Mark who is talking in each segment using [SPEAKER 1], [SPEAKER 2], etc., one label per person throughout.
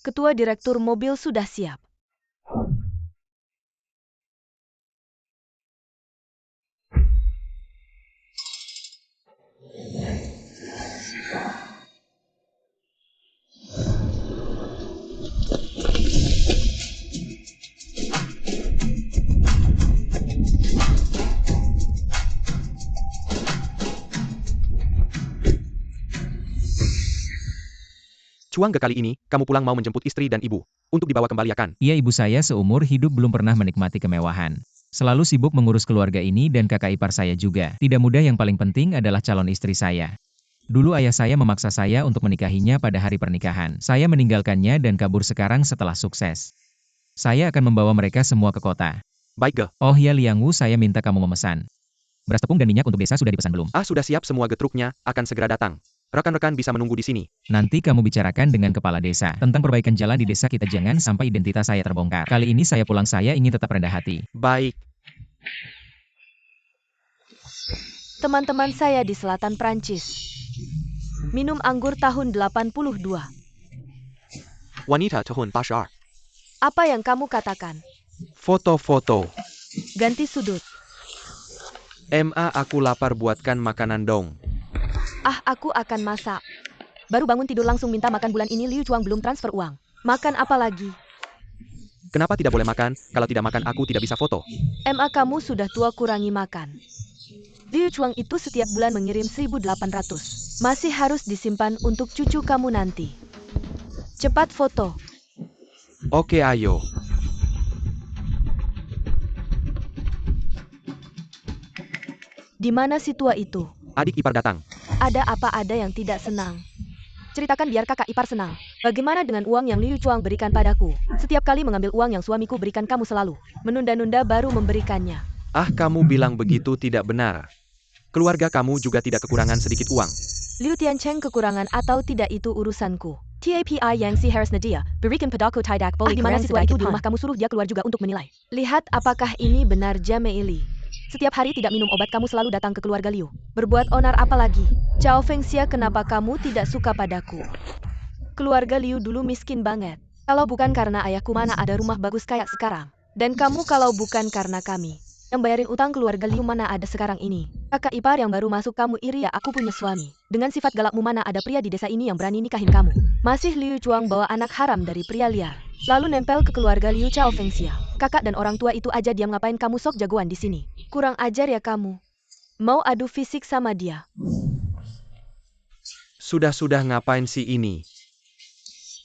[SPEAKER 1] Ketua Direktur Mobil sudah siap.
[SPEAKER 2] Chuang, kali ini, kamu pulang mau menjemput istri dan ibu, untuk dibawa kembali ya kan?
[SPEAKER 3] Iya, ibu saya seumur hidup belum pernah menikmati kemewahan. Selalu sibuk mengurus keluarga ini dan kakak ipar saya juga. Tidak mudah, yang paling penting adalah calon istri saya. Dulu ayah saya memaksa saya untuk menikahinya pada hari pernikahan. Saya meninggalkannya dan kabur sekarang setelah sukses. Saya akan membawa mereka semua ke kota.
[SPEAKER 2] Baik, Ge.
[SPEAKER 3] Oh ya, Liang Wu, saya minta kamu memesan. Beras tepung dan minyak untuk desa sudah dipesan belum?
[SPEAKER 2] Sudah siap semua, getruknya akan segera datang. Rekan-rekan bisa menunggu di sini.
[SPEAKER 3] Nanti kamu bicarakan dengan kepala desa tentang perbaikan jalan di desa kita, jangan sampai identitas saya terbongkar. Kali ini saya pulang, saya ingin tetap rendah hati.
[SPEAKER 2] Baik.
[SPEAKER 1] Teman-teman saya di selatan Prancis. Minum anggur tahun 82.
[SPEAKER 2] Wanita tahun 82.
[SPEAKER 1] Apa yang kamu katakan?
[SPEAKER 2] Foto-foto.
[SPEAKER 1] Ganti sudut.
[SPEAKER 2] Aku lapar, buatkan makanan dong.
[SPEAKER 1] Aku akan masak. Baru bangun tidur langsung minta makan, bulan ini Liu Chuang belum transfer uang. Makan apa lagi?
[SPEAKER 2] Kenapa tidak boleh makan? Kalau tidak makan aku tidak bisa foto.
[SPEAKER 1] Kamu sudah tua, kurangi makan. Liu Chuang itu setiap bulan mengirim 1.800. Masih harus disimpan untuk cucu kamu nanti. Cepat foto.
[SPEAKER 2] Oke, ayo.
[SPEAKER 1] Di mana si tua itu?
[SPEAKER 2] Adik ipar datang.
[SPEAKER 1] Ada apa, ada yang tidak senang? Ceritakan biar kakak ipar senang. Bagaimana dengan uang yang Liu Chuang berikan padaku? Setiap kali mengambil uang yang suamiku berikan, kamu selalu menunda-nunda baru memberikannya.
[SPEAKER 2] Kamu bilang begitu tidak benar. Keluarga kamu juga tidak kekurangan sedikit uang.
[SPEAKER 1] Liu Tiancheng kekurangan atau tidak itu urusanku. TAPI Yang Si Harris Nadia, berikan padaku tidak boleh. Di mana si tua itu di rumah, kamu suruh dia keluar juga untuk menilai. Lihat apakah ini benar, Jameili. Setiap hari tidak minum obat, kamu selalu datang ke keluarga Liu. Berbuat onar apa lagi? Chao Fengxia, kenapa kamu tidak suka padaku? Keluarga Liu dulu miskin banget. Kalau bukan karena ayahku, mana ada rumah bagus kayak sekarang. Dan kamu, kalau bukan karena kami yang bayarin utang keluarga Liu, mana ada sekarang ini. Kakak ipar yang baru masuk, kamu iri ya? Aku punya suami. Dengan sifat galakmu, mana ada pria di desa ini yang berani nikahin kamu. Masih Liu Chuang bawa anak haram dari pria liar. Lalu nempel ke keluarga Liu. Chao Fengxia, kakak dan orang tua itu aja diam, ngapain kamu sok jagoan di sini? Kurang ajar ya kamu. Mau adu fisik sama dia?
[SPEAKER 2] Sudah ngapain sih ini?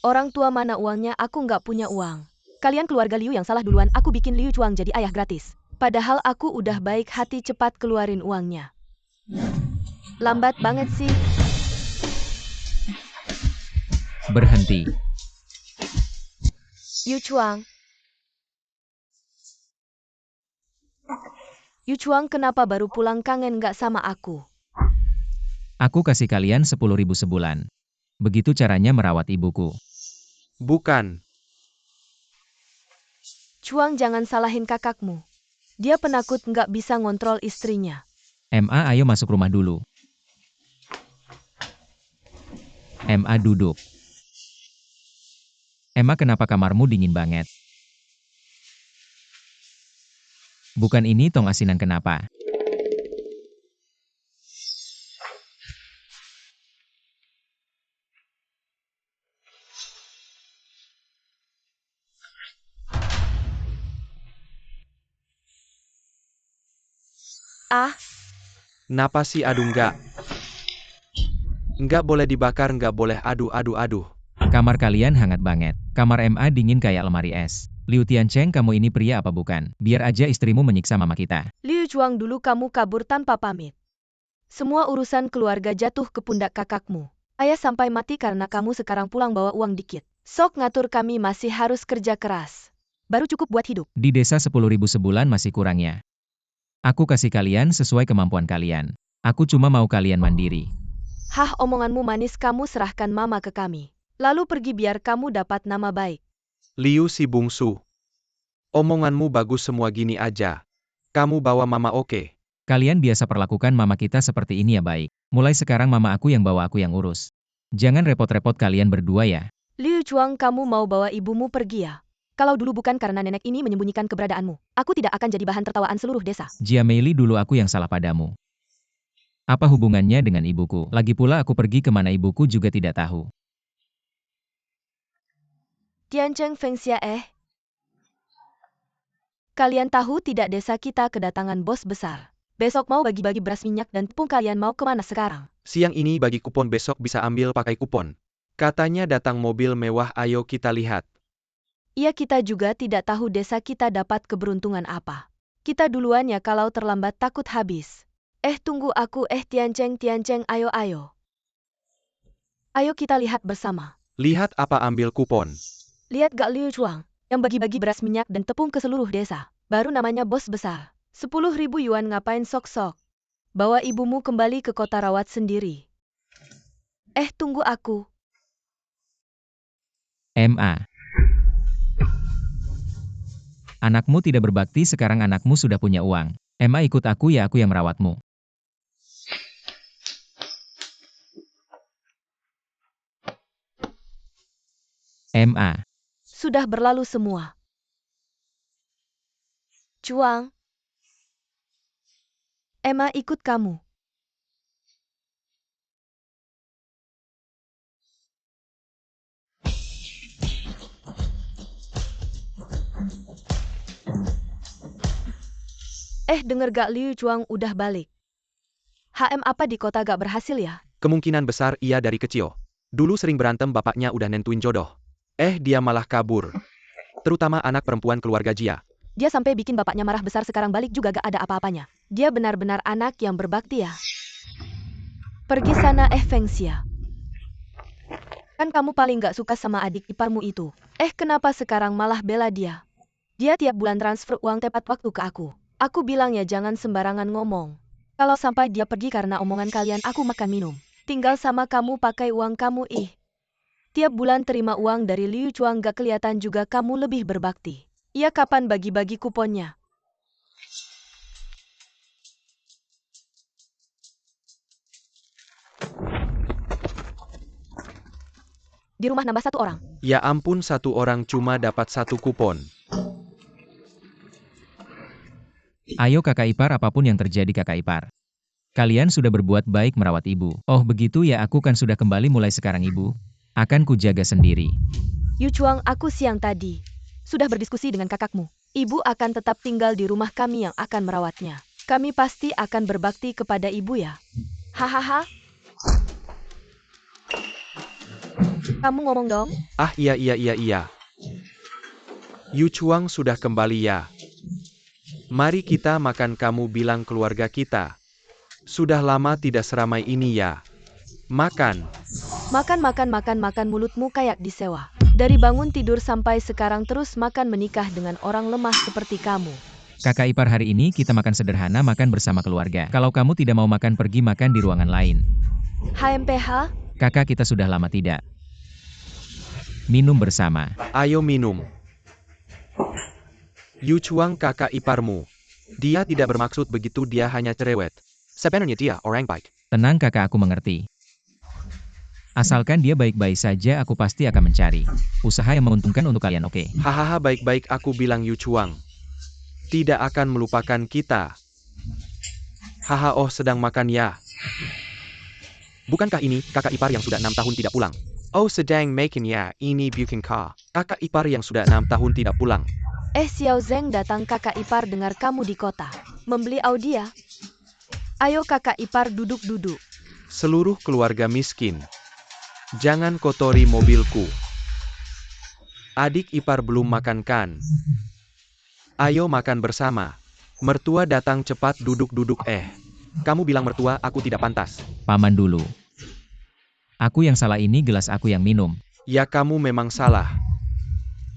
[SPEAKER 1] Orang tua mana uangnya? Aku nggak punya uang. Kalian keluarga Liu yang salah duluan. Aku bikin Liu Chuang jadi ayah gratis. Padahal aku udah baik hati, cepat keluarin uangnya. Lambat banget sih.
[SPEAKER 3] Berhenti.
[SPEAKER 1] Liu Chuang. Liu Chuang, kenapa baru pulang? Kangen nggak sama aku?
[SPEAKER 3] Aku kasih kalian 10.000 sebulan. Begitu caranya merawat ibuku.
[SPEAKER 2] Bukan.
[SPEAKER 1] Chuang, jangan salahin kakakmu. Dia penakut, nggak bisa ngontrol istrinya.
[SPEAKER 3] Ayo masuk rumah dulu. Duduk. Kenapa kamarmu dingin banget? Bukan ini tong asinan, kenapa?
[SPEAKER 2] Napa sih? Aduh, enggak. Enggak boleh dibakar, enggak boleh. Aduh.
[SPEAKER 3] Kamar kalian hangat banget. Kamar dingin kayak lemari es. Liu Tiancheng, kamu ini pria apa bukan? Biar aja istrimu menyiksa mama kita.
[SPEAKER 1] Liu Chuang, dulu kamu kabur tanpa pamit. Semua urusan keluarga jatuh ke pundak kakakmu. Ayah sampai mati karena kamu, sekarang pulang bawa uang dikit. Sok ngatur kami, masih harus kerja keras. Baru cukup buat hidup.
[SPEAKER 3] Di desa 10.000 sebulan masih kurangnya. Aku kasih kalian sesuai kemampuan kalian. Aku cuma mau kalian mandiri.
[SPEAKER 1] Omonganmu manis, kamu serahkan mama ke kami. Lalu pergi biar kamu dapat nama baik.
[SPEAKER 2] Liu si bungsu. Omonganmu bagus semua, gini aja. Kamu bawa mama, oke?
[SPEAKER 3] Kalian biasa perlakukan mama kita seperti ini ya, baik. Mulai sekarang mama aku yang bawa, aku yang urus. Jangan repot-repot kalian berdua ya.
[SPEAKER 1] Liu Liu Chuang, kamu mau bawa ibumu pergi ya? Kalau dulu bukan karena nenek ini menyembunyikan keberadaanmu, aku tidak akan jadi bahan tertawaan seluruh desa.
[SPEAKER 3] Jia Meili, dulu aku yang salah padamu. Apa hubungannya dengan ibuku? Lagi pula aku pergi kemana ibuku juga tidak tahu.
[SPEAKER 1] Tiancheng Fengxia Kalian tahu tidak desa kita kedatangan bos besar. Besok mau bagi-bagi beras minyak dan tepung, kalian mau kemana sekarang?
[SPEAKER 2] Siang ini bagi kupon, besok bisa ambil pakai kupon. Katanya datang mobil mewah, ayo kita lihat.
[SPEAKER 1] Iya, kita juga tidak tahu desa kita dapat keberuntungan apa. Kita duluan ya, kalau terlambat takut habis. Tunggu aku, Tiancheng, ayo. Ayo kita lihat bersama.
[SPEAKER 2] Lihat apa? Ambil kupon.
[SPEAKER 1] Lihat gak Liu Chuang, yang bagi-bagi beras minyak dan tepung ke seluruh desa. Baru namanya bos besar. 10.000 yuan ngapain sok-sok? Bawa ibumu kembali ke kota, rawat sendiri. Tunggu aku.
[SPEAKER 3] Ma. Anakmu tidak berbakti, sekarang anakmu sudah punya uang. Ma, ikut aku ya, aku yang merawatmu. Ma.
[SPEAKER 1] Sudah berlalu semua. Chuang. Emma ikut kamu. Denger gak, Liu Chuang udah balik. Apa di kota gak berhasil ya?
[SPEAKER 2] Kemungkinan besar ia dari kecil. Dulu sering berantem, bapaknya udah nentuin jodoh. Dia malah kabur. Terutama anak perempuan keluarga Jia.
[SPEAKER 1] Dia sampai bikin bapaknya marah besar, sekarang balik juga gak ada apa-apanya. Dia benar-benar anak yang berbakti ya. Pergi sana Fengxia. Kan kamu paling gak suka sama adik iparmu itu. Kenapa sekarang malah bela dia? Dia tiap bulan transfer uang tepat waktu ke aku. Aku bilang ya jangan sembarangan ngomong. Kalau sampai dia pergi karena omongan kalian, aku makan minum. Tinggal sama kamu pakai uang kamu. Tiap bulan terima uang dari Liu Chuang, gak kelihatan juga kamu lebih berbakti. Iya, kapan bagi-bagi kuponnya? Di rumah nambah 1 orang.
[SPEAKER 2] Ya ampun, 1 orang cuma dapat 1 kupon.
[SPEAKER 3] Ayo kakak ipar, apapun yang terjadi kakak ipar. Kalian sudah berbuat baik merawat ibu. Oh begitu ya, aku kan sudah kembali mulai sekarang ibu. Akan kujaga sendiri.
[SPEAKER 1] Liu Chuang, aku siang tadi sudah berdiskusi dengan kakakmu. Ibu akan tetap tinggal di rumah kami yang akan merawatnya. Kami pasti akan berbakti kepada ibu ya. Hahaha. Kamu ngomong dong.
[SPEAKER 2] Iya. Liu Chuang sudah kembali ya. Mari kita makan, kamu bilang keluarga kita. Sudah lama tidak seramai ini ya. Makan.
[SPEAKER 1] Makan, mulutmu kayak disewa. Dari bangun tidur sampai sekarang terus makan, menikah dengan orang lemah seperti kamu.
[SPEAKER 3] Kakak ipar, hari ini kita makan sederhana, makan bersama keluarga. Kalau kamu tidak mau makan, pergi makan di ruangan lain.
[SPEAKER 1] HMPH?
[SPEAKER 3] Kakak, kita sudah lama tidak minum bersama.
[SPEAKER 2] Ayo minum. Liu Chuang kakak iparmu. Dia tidak bermaksud begitu, dia hanya cerewet. Sebenarnya dia orang baik.
[SPEAKER 3] Tenang kakak, aku mengerti. Asalkan dia baik-baik saja, aku pasti akan mencari usaha yang menguntungkan untuk kalian, oke?
[SPEAKER 2] Hahaha, baik-baik, aku bilang Liu Chuang. Tidak akan melupakan kita. Haha, sedang makan ya. Bukankah ini kakak ipar yang sudah 6 tahun tidak pulang? Sedang makan ya, ini bikin kakak ipar yang sudah 6 tahun tidak pulang.
[SPEAKER 1] Xiao Zeng datang, kakak ipar dengar kamu di kota. Membeli Audi ya? Ayo kakak ipar, duduk-duduk.
[SPEAKER 2] Seluruh keluarga miskin. Jangan kotori mobilku. Adik ipar belum makan kan? Ayo makan bersama. Mertua datang, cepat duduk-duduk. Kamu bilang mertua aku tidak pantas.
[SPEAKER 3] Paman dulu. Aku yang salah, ini gelas aku yang minum.
[SPEAKER 2] Ya kamu memang salah.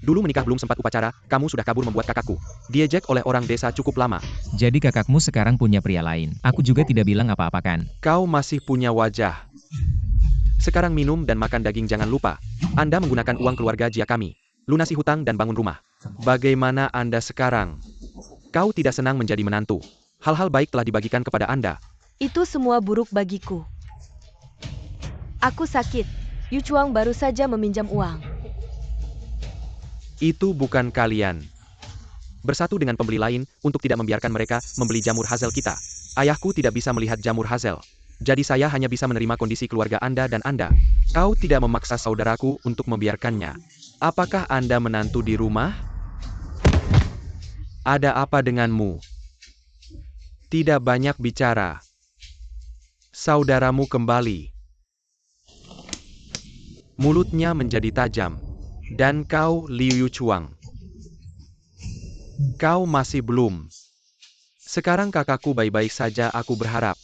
[SPEAKER 2] Dulu menikah belum sempat upacara, kamu sudah kabur membuat kakakku diejek oleh orang desa cukup lama.
[SPEAKER 3] Jadi kakakmu sekarang punya pria lain. Aku juga tidak bilang apa-apa kan?
[SPEAKER 2] Kau masih punya wajah. Sekarang minum dan makan daging, jangan lupa. Anda menggunakan uang keluarga Jia kami. Lunasi hutang dan bangun rumah. Bagaimana Anda sekarang? Kau tidak senang menjadi menantu. Hal-hal baik telah dibagikan kepada Anda.
[SPEAKER 1] Itu semua buruk bagiku. Aku sakit. Liu Chuang baru saja meminjam uang.
[SPEAKER 2] Itu bukan kalian. Bersatu dengan pembeli lain, untuk tidak membiarkan mereka membeli jamur hazel kita. Ayahku tidak bisa melihat jamur hazel. Jadi saya hanya bisa menerima kondisi keluarga Anda dan Anda. Kau tidak memaksa saudaraku untuk membiarkannya. Apakah Anda menantu di rumah? Ada apa denganmu? Tidak banyak bicara. Saudaramu kembali. Mulutnya menjadi tajam. Dan kau, Liu Chuang. Kau masih belum. Sekarang kakakku baik-baik saja, aku berharap.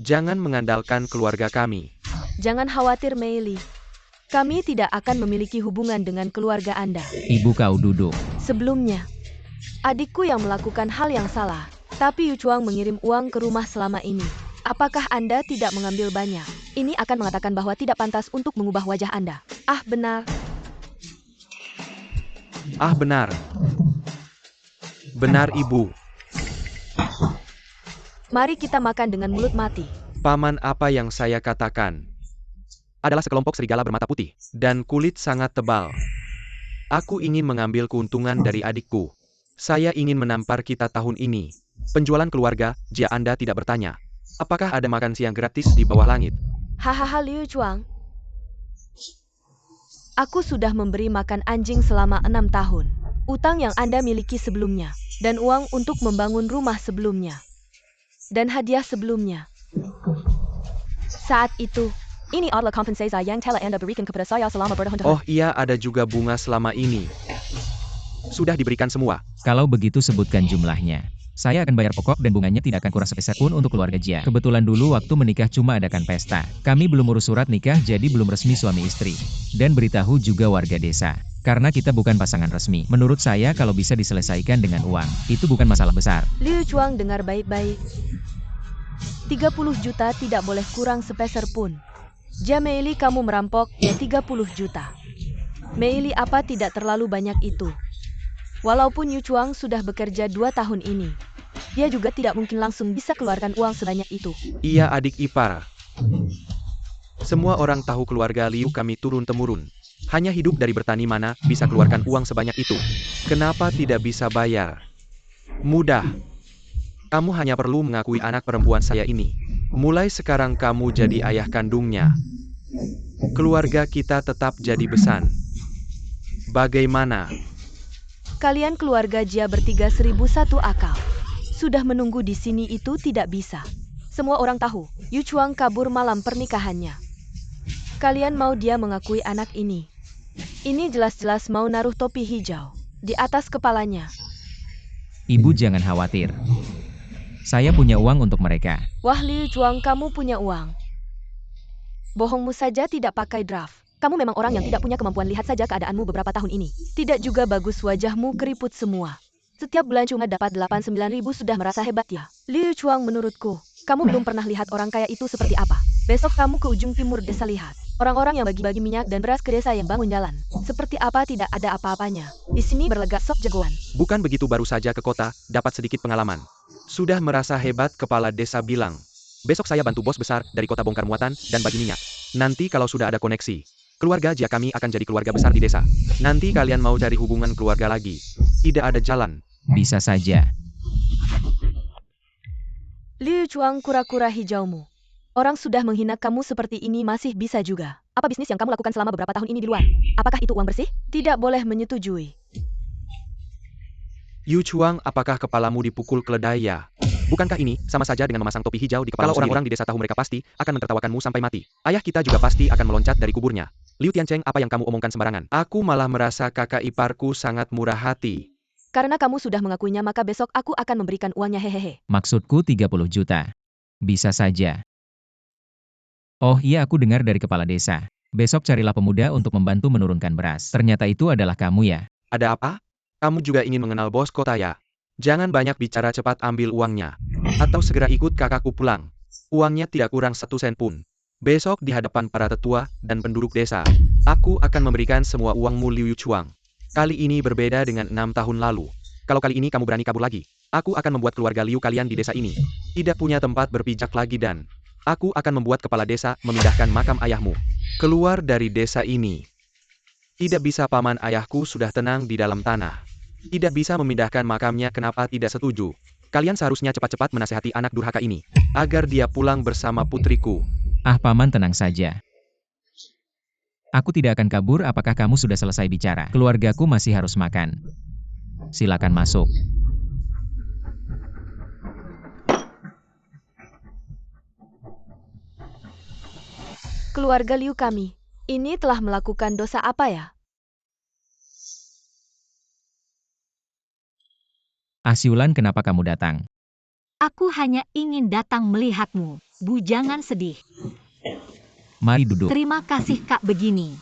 [SPEAKER 2] Jangan mengandalkan keluarga kami.
[SPEAKER 1] Jangan khawatir, Mei Li. Kami tidak akan memiliki hubungan dengan keluarga Anda.
[SPEAKER 3] Ibu kau duduk.
[SPEAKER 1] Sebelumnya, adikku yang melakukan hal yang salah. Tapi Yu Chuang mengirim uang ke rumah selama ini. Apakah Anda tidak mengambil banyak? Ini akan mengatakan bahwa tidak pantas untuk mengubah wajah Anda. Ah, benar.
[SPEAKER 2] Ah, benar. Benar, Ibu.
[SPEAKER 1] Mari kita makan dengan mulut mati.
[SPEAKER 2] Paman, apa yang saya katakan adalah sekelompok serigala bermata putih dan kulit sangat tebal. Aku ingin mengambil keuntungan dari adikku. Saya ingin menampar kita tahun ini. Penjualan keluarga, jika Anda tidak bertanya. Apakah ada makan siang gratis di bawah langit?
[SPEAKER 1] Hahaha, Liu Chuang. Aku sudah memberi makan anjing selama 6 tahun. Utang yang Anda miliki sebelumnya. Dan uang untuk membangun rumah sebelumnya. Dan hadiah sebelumnya. Saat itu, ini adalah kompensasi yang telah Anda berikan kepada saya selama bertahun-tahun.
[SPEAKER 2] Oh iya, ada juga bunga selama ini. Sudah diberikan semua.
[SPEAKER 3] Kalau begitu sebutkan jumlahnya. Saya akan bayar pokok dan bunganya tidak akan kurang sepeser pun untuk keluarga Jia. Kebetulan dulu waktu menikah cuma adakan pesta. Kami belum urus surat nikah jadi belum resmi suami istri. Dan beritahu juga warga desa. Karena kita bukan pasangan resmi. Menurut saya kalau bisa diselesaikan dengan uang, itu bukan masalah besar.
[SPEAKER 1] Liu Chuang dengar baik-baik. 30 juta tidak boleh kurang sepeser pun. Jia Mei Li, kamu merampok ya 30 juta. Mei Li, apa tidak terlalu banyak itu? Walaupun Yu Chuang sudah bekerja 2 tahun ini, dia juga tidak mungkin langsung bisa keluarkan uang sebanyak itu.
[SPEAKER 2] Iya, adik ipar. Semua orang tahu keluarga Liu kami turun-temurun. Hanya hidup dari bertani, mana bisa keluarkan uang sebanyak itu. Kenapa tidak bisa bayar? Mudah. Kamu hanya perlu mengakui anak perempuan saya ini. Mulai sekarang kamu jadi ayah kandungnya. Keluarga kita tetap jadi besan. Bagaimana?
[SPEAKER 1] Kalian keluarga Jia bertiga 1001 akal. Sudah menunggu di sini itu tidak bisa. Semua orang tahu, Yu Chuang kabur malam pernikahannya. Kalian mau dia mengakui anak ini? Ini jelas-jelas mau naruh topi hijau di atas kepalanya.
[SPEAKER 3] Ibu jangan khawatir. Saya punya uang untuk mereka.
[SPEAKER 1] Wah, Liu Chuang, kamu punya uang. Bohongmu saja tidak pakai draft. Kamu memang orang yang tidak punya kemampuan, lihat saja keadaanmu beberapa tahun ini. Tidak juga bagus, wajahmu keriput semua. Setiap bulan cuma dapat 89.000 sudah merasa hebat ya. Liu Chuang, menurutku, kamu belum pernah lihat orang kaya itu seperti apa. Besok kamu ke ujung timur desa lihat. Orang-orang yang bagi-bagi minyak dan beras ke desa yang bangun jalan. Seperti apa tidak ada apa-apanya. Di sini berlegak sok jagoan.
[SPEAKER 2] Bukan begitu, baru saja ke kota, dapat sedikit pengalaman. Sudah merasa hebat, kepala desa bilang. Besok saya bantu bos besar dari kota bongkar muatan dan bagi minyak. Nanti kalau sudah ada koneksi, keluarga Jia kami akan jadi keluarga besar di desa. Nanti kalian mau cari hubungan keluarga lagi. Tidak ada jalan.
[SPEAKER 3] Bisa saja.
[SPEAKER 1] Liu Chuang, kura-kura hijaumu. Orang sudah menghina kamu seperti ini masih bisa juga. Apa bisnis yang kamu lakukan selama beberapa tahun ini di luar? Apakah itu uang bersih? Tidak boleh menyetujui.
[SPEAKER 2] Yu Chuang, apakah kepalamu dipukul keledai ya? Bukankah ini sama saja dengan memasang topi hijau di kepala? Kalau orang-orang di desa tahu, mereka pasti akan mentertawakanmu sampai mati. Ayah kita juga pasti akan meloncat dari kuburnya. Liu Tiancheng, apa yang kamu omongkan sembarangan? Aku malah merasa kakak iparku sangat murah hati.
[SPEAKER 1] Karena kamu sudah mengakuinya, maka besok aku akan memberikan uangnya, hehehe.
[SPEAKER 3] Maksudku 30 juta. Bisa saja. Oh iya, aku dengar dari kepala desa. Besok carilah pemuda untuk membantu menurunkan beras. Ternyata itu adalah kamu ya.
[SPEAKER 2] Ada apa? Kamu juga ingin mengenal bos kota ya? Jangan banyak bicara, cepat ambil uangnya. Atau segera ikut kakakku pulang. Uangnya tidak kurang 1 sen pun. Besok di hadapan para tetua dan penduduk desa, aku akan memberikan semua uangmu, Liu Chuang. Kali ini berbeda dengan 6 tahun lalu. Kalau kali ini kamu berani kabur lagi, aku akan membuat keluarga Liu kalian di desa ini tidak punya tempat berpijak lagi, dan aku akan membuat kepala desa memindahkan makam ayahmu keluar dari desa ini. Tidak bisa, paman, ayahku sudah tenang di dalam tanah. Tidak bisa memindahkan makamnya. Kenapa tidak setuju? Kalian seharusnya cepat-cepat menasehati anak durhaka ini, agar dia pulang bersama putriku.
[SPEAKER 3] Ah, paman, tenang saja. Aku tidak akan kabur. Apakah kamu sudah selesai bicara? Keluargaku masih harus makan. Silakan masuk.
[SPEAKER 1] Keluarga Liu kami, ini telah melakukan dosa apa ya?
[SPEAKER 3] Ah, Siulan, kenapa kamu datang?
[SPEAKER 4] Aku hanya ingin datang melihatmu. Bu, jangan sedih.
[SPEAKER 3] Mari duduk.
[SPEAKER 4] Terima kasih, Kak. Begini.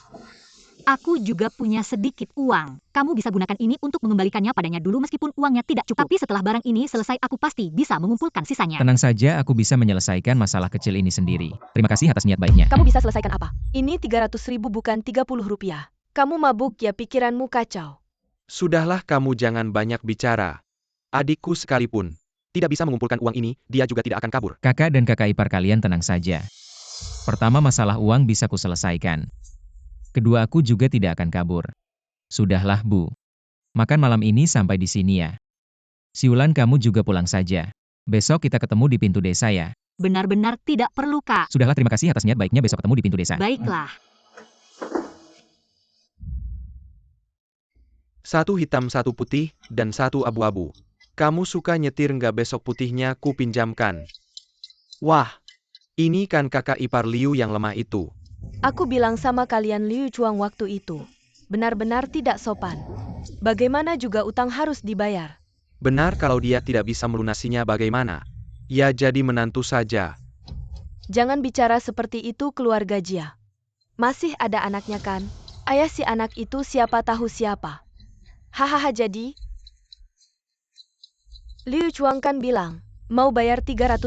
[SPEAKER 4] Aku juga punya sedikit uang. Kamu bisa gunakan ini untuk mengembalikannya padanya dulu meskipun uangnya tidak cukup. Tapi setelah barang ini selesai, aku pasti bisa mengumpulkan sisanya.
[SPEAKER 3] Tenang saja, aku bisa menyelesaikan masalah kecil ini sendiri. Terima kasih atas niat baiknya.
[SPEAKER 1] Kamu bisa selesaikan apa? Ini 300.000 bukan 30 rupiah. Kamu mabuk ya, pikiranmu kacau.
[SPEAKER 2] Sudahlah, kamu jangan banyak bicara. Adikku sekalipun tidak bisa mengumpulkan uang ini, dia juga tidak akan kabur.
[SPEAKER 3] Kakak dan kakak ipar kalian tenang saja. Pertama, masalah uang bisa kuselesaikan. Kedua, aku juga tidak akan kabur. Sudahlah, Bu. Makan malam ini sampai di sini ya. Siulan, kamu juga pulang saja. Besok kita ketemu di pintu desa ya.
[SPEAKER 4] Benar-benar tidak perlu, Kak.
[SPEAKER 3] Sudahlah, terima kasih atas niat baiknya, besok ketemu di pintu desa.
[SPEAKER 4] Baiklah.
[SPEAKER 2] Satu hitam, satu putih, dan satu abu-abu. Kamu suka nyetir nggak? Besok putihnya ku pinjamkan. Wah, ini kan kakak ipar Liu yang lemah itu.
[SPEAKER 1] Aku bilang sama kalian, Liu Chuang waktu itu benar-benar tidak sopan. Bagaimana juga utang harus dibayar.
[SPEAKER 2] Benar, kalau dia tidak bisa melunasinya bagaimana? Ya jadi menantu saja.
[SPEAKER 1] Jangan bicara seperti itu, keluarga Jia. Masih ada anaknya kan? Ayah si anak itu siapa tahu siapa. Hahaha, jadi Liu Chuang kan bilang mau bayar 300.000.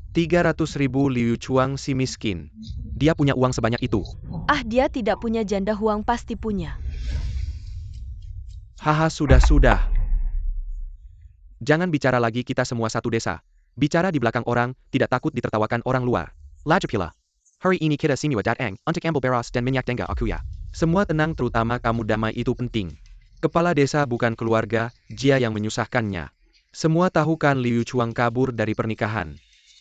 [SPEAKER 2] 300.000? Liu Chuang si miskin. Dia punya uang sebanyak itu.
[SPEAKER 1] Ah, dia tidak punya, janda Huang pasti punya.
[SPEAKER 2] Haha, sudah. Jangan bicara lagi, kita semua satu desa. Bicara di belakang orang, tidak takut ditertawakan orang luar. Lajapila. Hari ini kita sini datang untuk ambil beras dan minyak tengah aku ya. Semua tenang, terutama kamu, damai itu penting. Kepala desa bukan keluarga Jia yang menyusahkannya. Semua tahu kan Liu Chuang kabur dari pernikahan.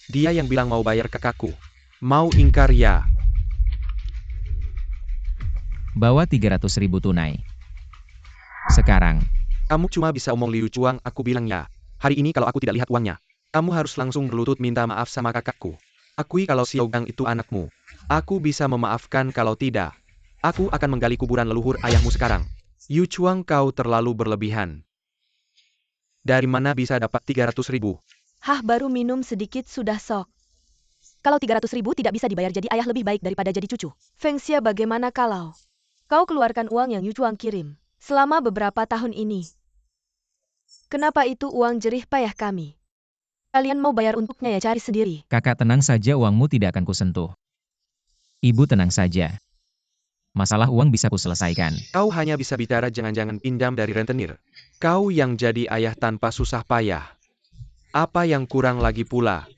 [SPEAKER 2] Dia yang bilang mau bayar kakakku. Mau ingkar ya?
[SPEAKER 3] Bawa 300.000 tunai. Sekarang.
[SPEAKER 2] Kamu cuma bisa omong, Liu Chuang, aku bilang ya. Hari ini kalau aku tidak lihat uangnya, kamu harus langsung berlutut minta maaf sama kakakku. Akui kalau Xiao Gang itu anakmu. Aku bisa memaafkan, kalau tidak, aku akan menggali kuburan leluhur ayahmu sekarang. Liu Chuang, kau terlalu berlebihan. Dari mana bisa dapat 300.000?
[SPEAKER 1] Hah, baru minum sedikit sudah sok. Kalau 300.000 tidak bisa dibayar, jadi ayah lebih baik daripada jadi cucu. Feng Xia, bagaimana kalau kau keluarkan uang yang Liu Chuang kirim selama beberapa tahun ini? Kenapa itu uang jerih payah kami? Kalian mau bayar untuknya ya, cari sendiri.
[SPEAKER 3] Kakak, tenang saja, uangmu tidak akan kusentuh. Ibu tenang saja. Masalah uang bisa kuselesaikan.
[SPEAKER 2] Kau hanya bisa bicara, jangan-jangan pinjam dari rentenir. Kau yang jadi ayah tanpa susah payah. Apa yang kurang lagi pula?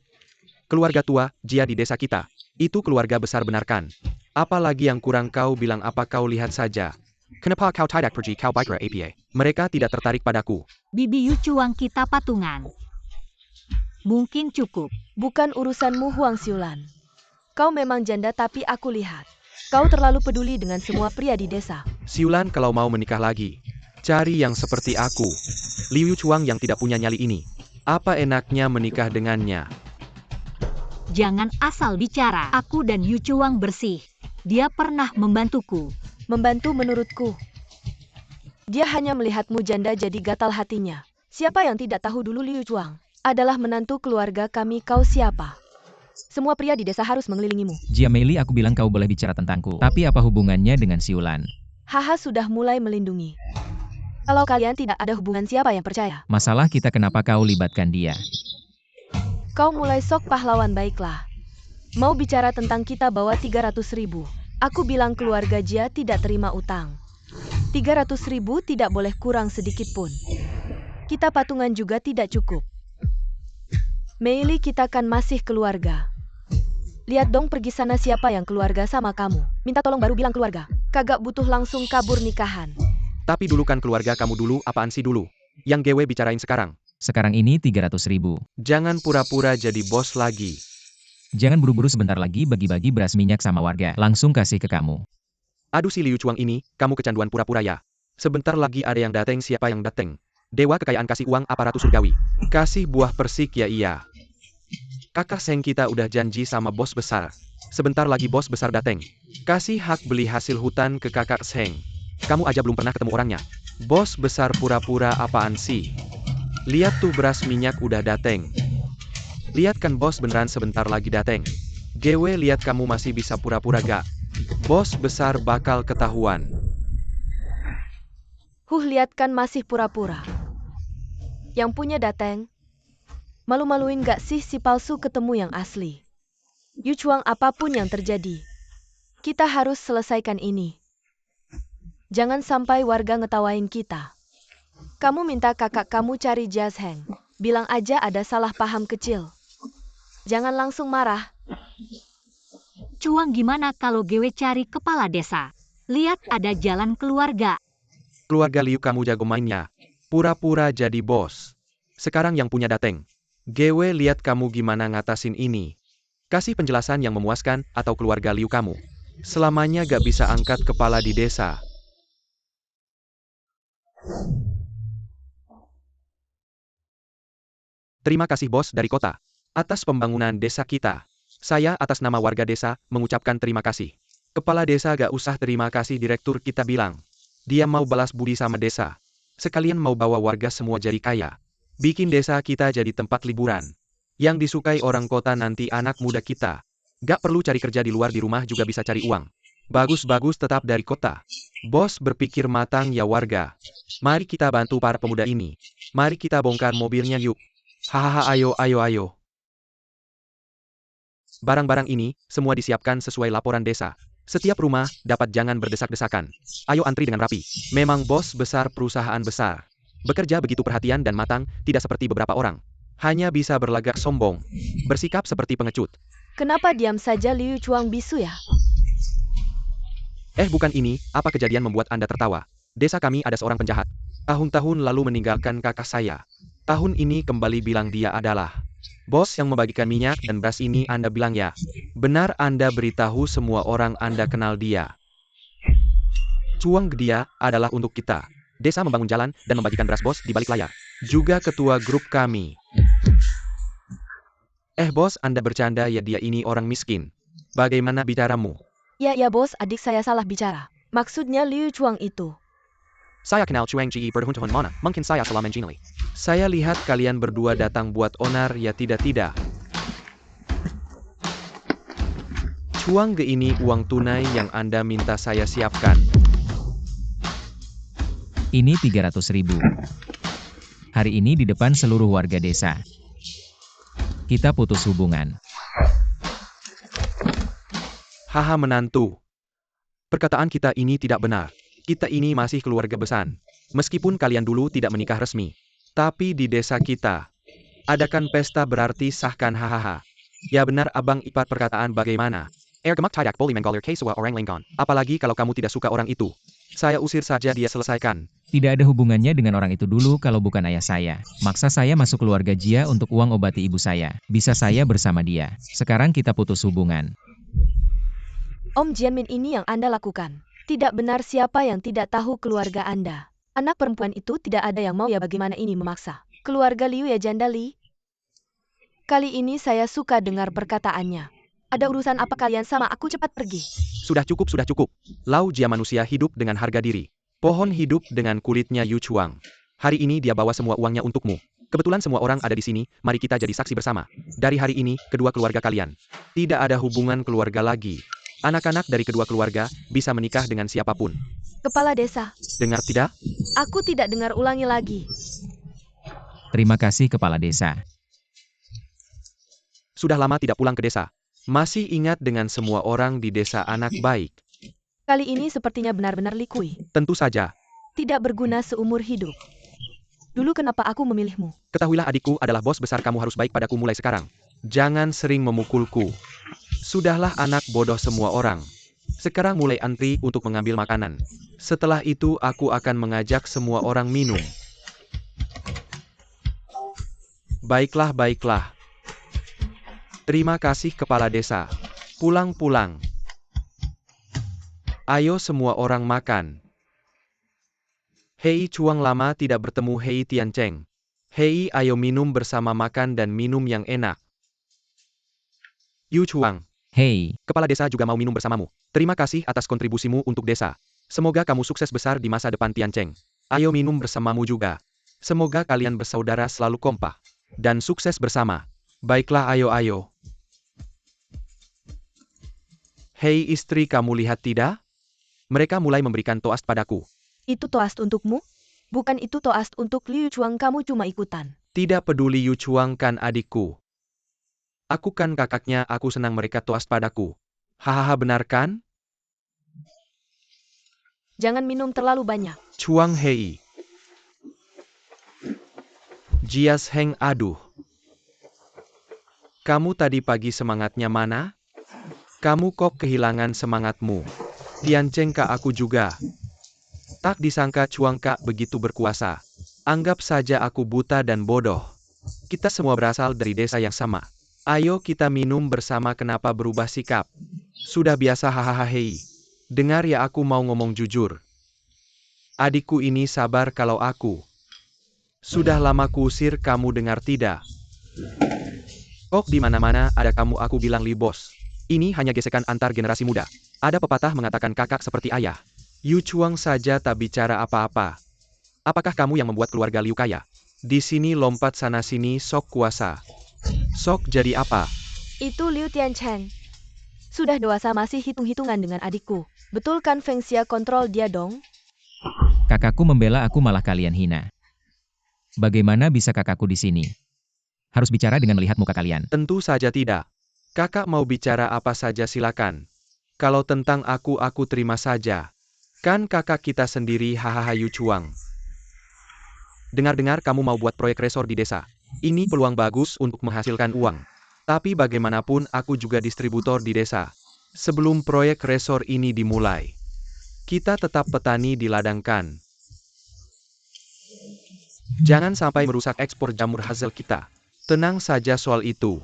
[SPEAKER 2] Keluarga tua Jia di desa kita, itu keluarga besar, benar kan? Apalagi yang kurang kau bilang apa? Kau lihat saja. Kenapa kau tidak pergi kau bicara APA? Mereka tidak tertarik padaku.
[SPEAKER 4] Bibi Liu Chuang kita patungan. Mungkin cukup.
[SPEAKER 1] Bukan urusanmu, Huang Siulan. Kau memang janda, tapi aku lihat kau terlalu peduli dengan semua pria di desa.
[SPEAKER 2] Siulan, kalau mau menikah lagi, cari yang seperti aku. Liu Chuang yang tidak punya nyali ini. Apa enaknya menikah dengannya?
[SPEAKER 4] Jangan asal bicara. Aku dan Liu Chuang bersih. Dia pernah membantuku.
[SPEAKER 1] Membantu menurutku. Dia hanya melihatmu janda jadi gatal hatinya. Siapa yang tidak tahu dulu Liu Chuang adalah menantu keluarga kami? Kau siapa? Semua pria di desa harus mengelilingimu.
[SPEAKER 3] Jia Meili, aku bilang kau boleh bicara tentangku. Tapi apa hubungannya dengan Siulan?
[SPEAKER 1] Haha, sudah mulai melindungi. Kalau kalian tidak ada hubungan, siapa yang percaya?
[SPEAKER 3] Masalah kita, kenapa kau libatkan dia?
[SPEAKER 1] Kau mulai sok pahlawan, baiklah. Mau bicara tentang kita, bawa 300.000. Aku bilang keluarga Jia tidak terima utang. 300.000 tidak boleh kurang sedikit pun. Kita patungan juga tidak cukup. Meili, kita kan masih keluarga. Lihat dong, pergi sana, siapa yang keluarga sama kamu? Minta tolong baru bilang keluarga. Kagak butuh langsung kabur nikahan.
[SPEAKER 2] Tapi dulu kan keluarga kamu dulu, apaan sih dulu? Yang GW bicarain sekarang.
[SPEAKER 3] Sekarang ini 300.000.
[SPEAKER 2] Jangan pura-pura jadi bos lagi.
[SPEAKER 3] Jangan buru-buru, sebentar lagi bagi-bagi beras minyak sama warga. Langsung kasih ke kamu.
[SPEAKER 2] Aduh si Liu Chuang ini, kamu kecanduan pura-pura ya. Sebentar lagi ada yang dateng, siapa yang dateng? Dewa kekayaan kasih uang aparatus surgawi. Kasih buah persik ya iya. Kakak Seng kita udah janji sama bos besar. Sebentar lagi bos besar dateng. Kasih hak beli hasil hutan ke kakak Seng. Kamu aja belum pernah ketemu orangnya. Bos besar pura-pura apaan sih? Lihat tuh beras minyak udah dateng. Lihat kan bos beneran sebentar lagi dateng. GW lihat kamu masih bisa pura-pura gak? Bos besar bakal ketahuan.
[SPEAKER 1] Lihat kan masih pura-pura. Yang punya dateng. Malu-maluin gak sih si palsu ketemu yang asli? Yu Chuang, apapun yang terjadi, kita harus selesaikan ini. Jangan sampai warga ngetawain kita. Kamu minta kakak kamu cari Jazz Heng. Bilang aja ada salah paham kecil. Jangan langsung marah.
[SPEAKER 4] Chuang, gimana kalau GW cari kepala desa? Lihat ada jalan keluarga.
[SPEAKER 2] Keluarga Liu kamu jago mainnya. Pura-pura jadi bos. Sekarang yang punya dateng. GW lihat kamu gimana ngatasin ini. Kasih penjelasan yang memuaskan atau keluarga Liu kamu selamanya gak bisa angkat kepala di desa. Terima kasih bos dari kota. Atas pembangunan desa kita. Saya atas nama warga desa mengucapkan terima kasih. Kepala desa gak usah terima kasih, direktur kita bilang. Dia mau balas budi sama desa. Sekalian mau bawa warga semua jadi kaya. Bikin desa kita jadi tempat liburan. Yang disukai orang kota nanti anak muda kita. Gak perlu cari kerja di luar, di rumah juga bisa cari uang. Bagus-bagus tetap dari kota. Bos berpikir matang ya warga. Mari kita bantu para pemuda ini. Mari kita bongkar mobilnya yuk. Hahaha, ayo. Barang-barang ini, semua disiapkan sesuai laporan desa. Setiap rumah, dapat jangan berdesak-desakan. Ayo antri dengan rapi. Memang bos besar perusahaan besar. Bekerja begitu perhatian dan matang, tidak seperti beberapa orang. Hanya bisa berlagak sombong. Bersikap seperti pengecut.
[SPEAKER 1] Kenapa diam saja Liu Chuang bisu ya?
[SPEAKER 2] Bukan ini, apa kejadian membuat Anda tertawa? Desa kami ada seorang penjahat. Tahun-tahun lalu meninggalkan kakak saya. Tahun ini kembali bilang dia adalah bos yang membagikan minyak dan beras ini. Anda bilang ya? Benar, Anda beritahu semua orang Anda kenal dia. Cuang dia adalah untuk kita. Desa membangun jalan dan membagikan beras bos di balik layar. Juga ketua grup kami. Bos, Anda bercanda ya, dia ini orang miskin. Bagaimana bicaramu?
[SPEAKER 1] Ya bos, adik saya salah bicara. Maksudnya Liu Chuang itu.
[SPEAKER 2] Saya kenal Chuang Ji berhuntuhan mana, mungkin saya salah mengenali. Saya lihat kalian berdua datang buat onar ya, tidak. Chuang Ge ini uang tunai yang Anda minta saya siapkan.
[SPEAKER 3] Ini 300.000. Hari ini di depan seluruh warga desa. Kita putus hubungan.
[SPEAKER 2] Haha, menantu. Perkataan kita ini tidak benar. Kita ini masih keluarga besar. Meskipun kalian dulu tidak menikah resmi. Tapi di desa kita. Adakan pesta berarti sahkan, hahaha. Ya benar abang ipar, perkataan bagaimana? Gemak tidak boleh menggolir kesua orang lengkon. Apalagi kalau kamu tidak suka orang itu. Saya usir saja dia, selesaikan.
[SPEAKER 3] Tidak ada hubungannya dengan orang itu dulu kalau bukan ayah saya. Maksa saya masuk keluarga Jia untuk uang obati ibu saya. Bisa saya bersama dia. Sekarang kita putus hubungan.
[SPEAKER 1] Om Jianmin, ini yang Anda lakukan. Tidak benar. Siapa yang tidak tahu keluarga Anda? Anak perempuan itu tidak ada yang mau, ya bagaimana ini memaksa? Keluarga Liu ya janda Li. Kali ini saya suka dengar perkataannya. Ada urusan apa kalian sama aku? Cepat pergi.
[SPEAKER 2] Sudah cukup. Lau Jia manusia hidup dengan harga diri. Pohon hidup dengan kulitnya Yu Chuang. Hari ini dia bawa semua uangnya untukmu. Kebetulan semua orang ada di sini, mari kita jadi saksi bersama. Dari hari ini, kedua keluarga kalian tidak ada hubungan keluarga lagi. Anak-anak dari kedua keluarga bisa menikah dengan siapapun.
[SPEAKER 1] Kepala desa.
[SPEAKER 2] Dengar tidak?
[SPEAKER 1] Aku tidak dengar, ulangi lagi.
[SPEAKER 3] Terima kasih Kepala Desa.
[SPEAKER 2] Sudah lama tidak pulang ke desa. Masih ingat dengan semua orang di desa anak baik.
[SPEAKER 1] Kali ini sepertinya benar-benar likui.
[SPEAKER 2] Tentu saja.
[SPEAKER 1] Tidak berguna seumur hidup. Dulu kenapa aku memilihmu?
[SPEAKER 2] Ketahuilah adikku adalah bos besar, kamu harus baik padaku mulai sekarang. Jangan sering memukulku. Sudahlah anak bodoh semua orang. Sekarang mulai antri untuk mengambil makanan. Setelah itu aku akan mengajak semua orang minum. Baiklah, baiklah. Terima kasih Kepala Desa. Pulang-pulang. Ayo semua orang makan. Hei Chuang, lama tidak bertemu. Hei Tiancheng. Hei, ayo minum bersama, makan dan minum yang enak. Yu Chuang,
[SPEAKER 3] Hei,
[SPEAKER 2] Kepala Desa juga mau minum bersamamu. Terima kasih atas kontribusimu untuk desa. Semoga kamu sukses besar di masa depan, Tiancheng. Ayo minum bersamamu juga. Semoga kalian bersaudara selalu kompak dan sukses bersama. Baiklah, ayo. Hei istri, kamu lihat tidak? Mereka mulai memberikan toast padaku.
[SPEAKER 1] Itu toast untukmu? Bukan itu toast untuk Liu Chuang, kamu cuma ikutan.
[SPEAKER 2] Tidak peduli, Yu Chuang kan adikku. Aku kan kakaknya, aku senang mereka toast padaku. Hahaha, benar kan?
[SPEAKER 1] Jangan minum terlalu banyak.
[SPEAKER 2] Chuang Hei. Jias Heng, aduh. Kamu tadi pagi semangatnya mana? Kamu kok kehilangan semangatmu? Tiancheng Kak, aku juga. Tak disangka Chuang Kak begitu berkuasa. Anggap saja aku buta dan bodoh. Kita semua berasal dari desa yang sama. Ayo kita minum bersama, kenapa berubah sikap? Sudah biasa, hahaha. Hei. Dengar ya, aku mau ngomong jujur. Adikku ini sabar kalau aku. Sudah lama kuusir kamu, dengar tidak? Oh, di mana-mana ada kamu, aku bilang Li Bos. Ini hanya gesekan antar generasi muda. Ada pepatah mengatakan kakak seperti ayah. Yu Chuang saja tak bicara apa-apa. Apakah kamu yang membuat keluarga Liu kaya? Di sini lompat sana sini, sok kuasa. Sok jadi apa?
[SPEAKER 1] Itu Liu Tiancheng. Sudah dewasa masih hitung-hitungan dengan adikku. Betul kan Feng Xia, kontrol dia dong?
[SPEAKER 3] kakakku membela aku malah kalian hina. Bagaimana bisa kakakku di sini? Harus bicara dengan melihat muka kalian.
[SPEAKER 2] Tentu saja tidak. Kakak mau bicara apa saja silakan. Kalau tentang aku terima saja. Kan kakak kita sendiri, hahaha. Yu Chuang. Dengar-dengar kamu mau buat proyek resor di desa. Ini peluang bagus untuk menghasilkan uang. Tapi bagaimanapun aku juga distributor di desa. Sebelum proyek resor ini dimulai, kita tetap petani di ladang kan. Jangan sampai merusak ekspor jamur hasil kita. Tenang saja soal itu.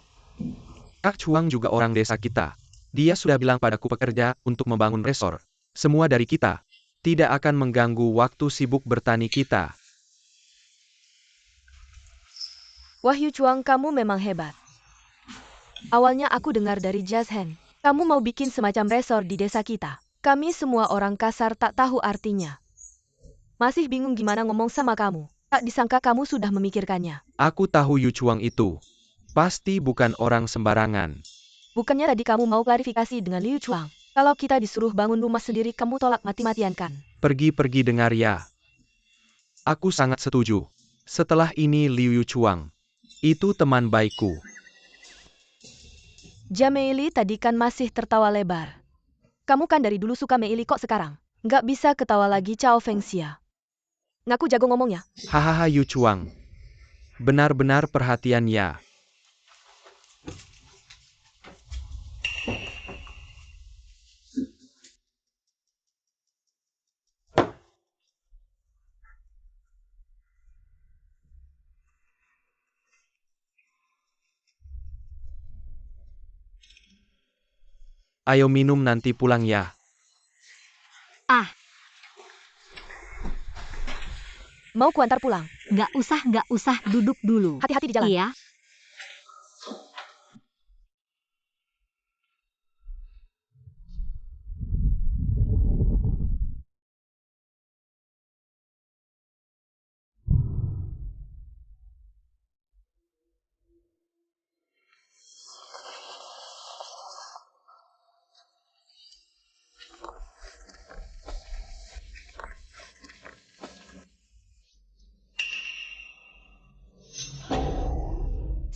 [SPEAKER 2] Kak Chuang juga orang desa kita. Dia sudah bilang padaku pekerja untuk membangun resor. Semua dari kita. Tidak akan mengganggu waktu sibuk bertani kita.
[SPEAKER 1] Wahyu Chuang, kamu memang hebat. Awalnya aku dengar dari Jias Heng. Kamu mau bikin semacam resor di desa kita. Kami semua orang kasar tak tahu artinya. Masih bingung gimana ngomong sama kamu. Tak disangka kamu sudah memikirkannya.
[SPEAKER 2] Aku tahu Yu Chuang itu. Pasti bukan orang sembarangan.
[SPEAKER 1] Bukannya tadi kamu mau klarifikasi dengan Liu Chuang? Kalau kita disuruh bangun rumah sendiri kamu tolak mati-matian kan?
[SPEAKER 2] Pergi dengar ya. Aku sangat setuju. Setelah ini Liu Yu Chuang. Itu teman baikku.
[SPEAKER 1] Jia Meili tadi kan masih tertawa lebar. Kamu kan dari dulu suka Meili, kok sekarang nggak bisa ketawa lagi? Cao Feng Xia. Ngaku jago ngomongnya.
[SPEAKER 2] Hahaha Yu Chuang. Benar-benar perhatian ya. Ayo minum nanti pulang ya.
[SPEAKER 4] Ah,
[SPEAKER 1] Mau kuantar pulang?
[SPEAKER 4] nggak usah, duduk dulu.
[SPEAKER 1] Hati-hati di jalan.
[SPEAKER 4] Iya.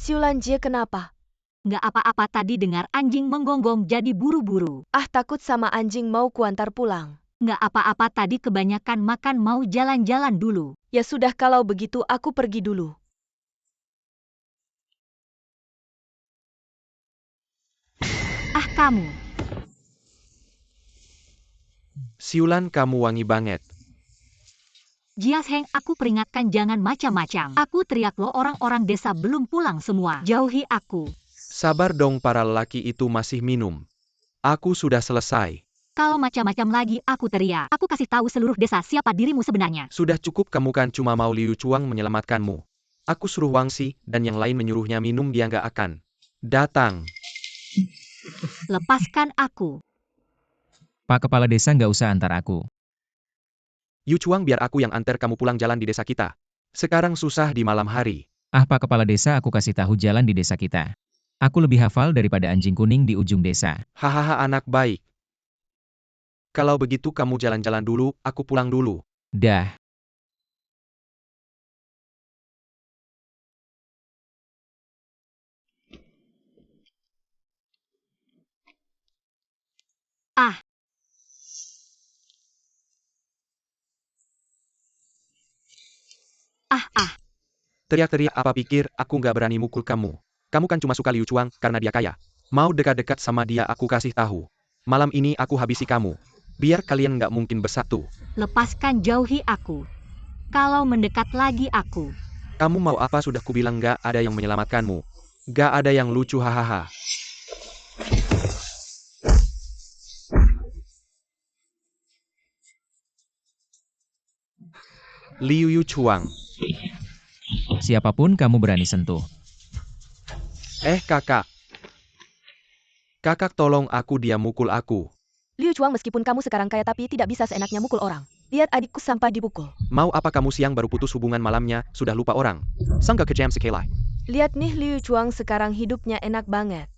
[SPEAKER 1] Siulan Jie kenapa?
[SPEAKER 4] Nggak apa-apa, tadi dengar anjing menggonggong jadi buru-buru.
[SPEAKER 1] Ah, takut sama anjing, mau kuantar pulang.
[SPEAKER 4] Nggak apa-apa, tadi kebanyakan makan, mau jalan-jalan dulu.
[SPEAKER 1] Ya sudah, kalau begitu aku pergi dulu.
[SPEAKER 4] Ah, kamu.
[SPEAKER 2] Siulan kamu wangi banget.
[SPEAKER 4] Jias Heng, aku peringatkan jangan macam-macam. Aku teriak loh, orang-orang desa belum pulang semua. Jauhi aku.
[SPEAKER 2] Sabar dong, para lelaki itu masih minum. Aku sudah selesai.
[SPEAKER 4] Kalau macam-macam lagi aku teriak. Aku kasih tahu seluruh desa siapa dirimu sebenarnya.
[SPEAKER 2] Sudah cukup, kamu kan cuma mau Liu Chuang menyelamatkanmu. Aku suruh Wang Xi dan yang lain menyuruhnya minum, dia nggak akan datang.
[SPEAKER 4] Lepaskan aku.
[SPEAKER 3] Pak Kepala Desa nggak usah antar aku.
[SPEAKER 2] Yu Chuang, biar aku yang antar kamu pulang jalan di desa kita. Sekarang susah di malam hari.
[SPEAKER 3] Ah, Pak Kepala Desa, aku kasih tahu jalan di desa kita. Aku lebih hafal daripada anjing kuning di ujung desa.
[SPEAKER 2] Hahaha, anak baik. Kalau begitu kamu jalan-jalan dulu, aku pulang dulu.
[SPEAKER 3] Dah.
[SPEAKER 4] Ah.
[SPEAKER 2] Teriak-teriak apa, pikir aku nggak berani mukul kamu? Kamu kan cuma suka Liu Chuang karena dia kaya. Mau dekat-dekat sama dia, aku kasih tahu. Malam ini aku habisi kamu. Biar kalian nggak mungkin bersatu.
[SPEAKER 4] Lepaskan, jauhi aku. Kalau mendekat lagi aku.
[SPEAKER 2] Kamu mau apa? Sudah kubilang nggak ada yang menyelamatkanmu. Nggak ada yang lucu, hahaha. Liu Chuang.
[SPEAKER 3] Siapapun kamu berani sentuh.
[SPEAKER 2] Kakak. Kakak, tolong aku, dia mukul aku.
[SPEAKER 1] Liu Chuang, meskipun kamu sekarang kaya tapi tidak bisa seenaknya mukul orang. Lihat adikku sampai dipukul.
[SPEAKER 2] Mau apa kamu? Siang baru putus hubungan, malamnya sudah lupa orang. Sangga kejam sekali.
[SPEAKER 1] Lihat nih, Liu Chuang sekarang hidupnya enak banget.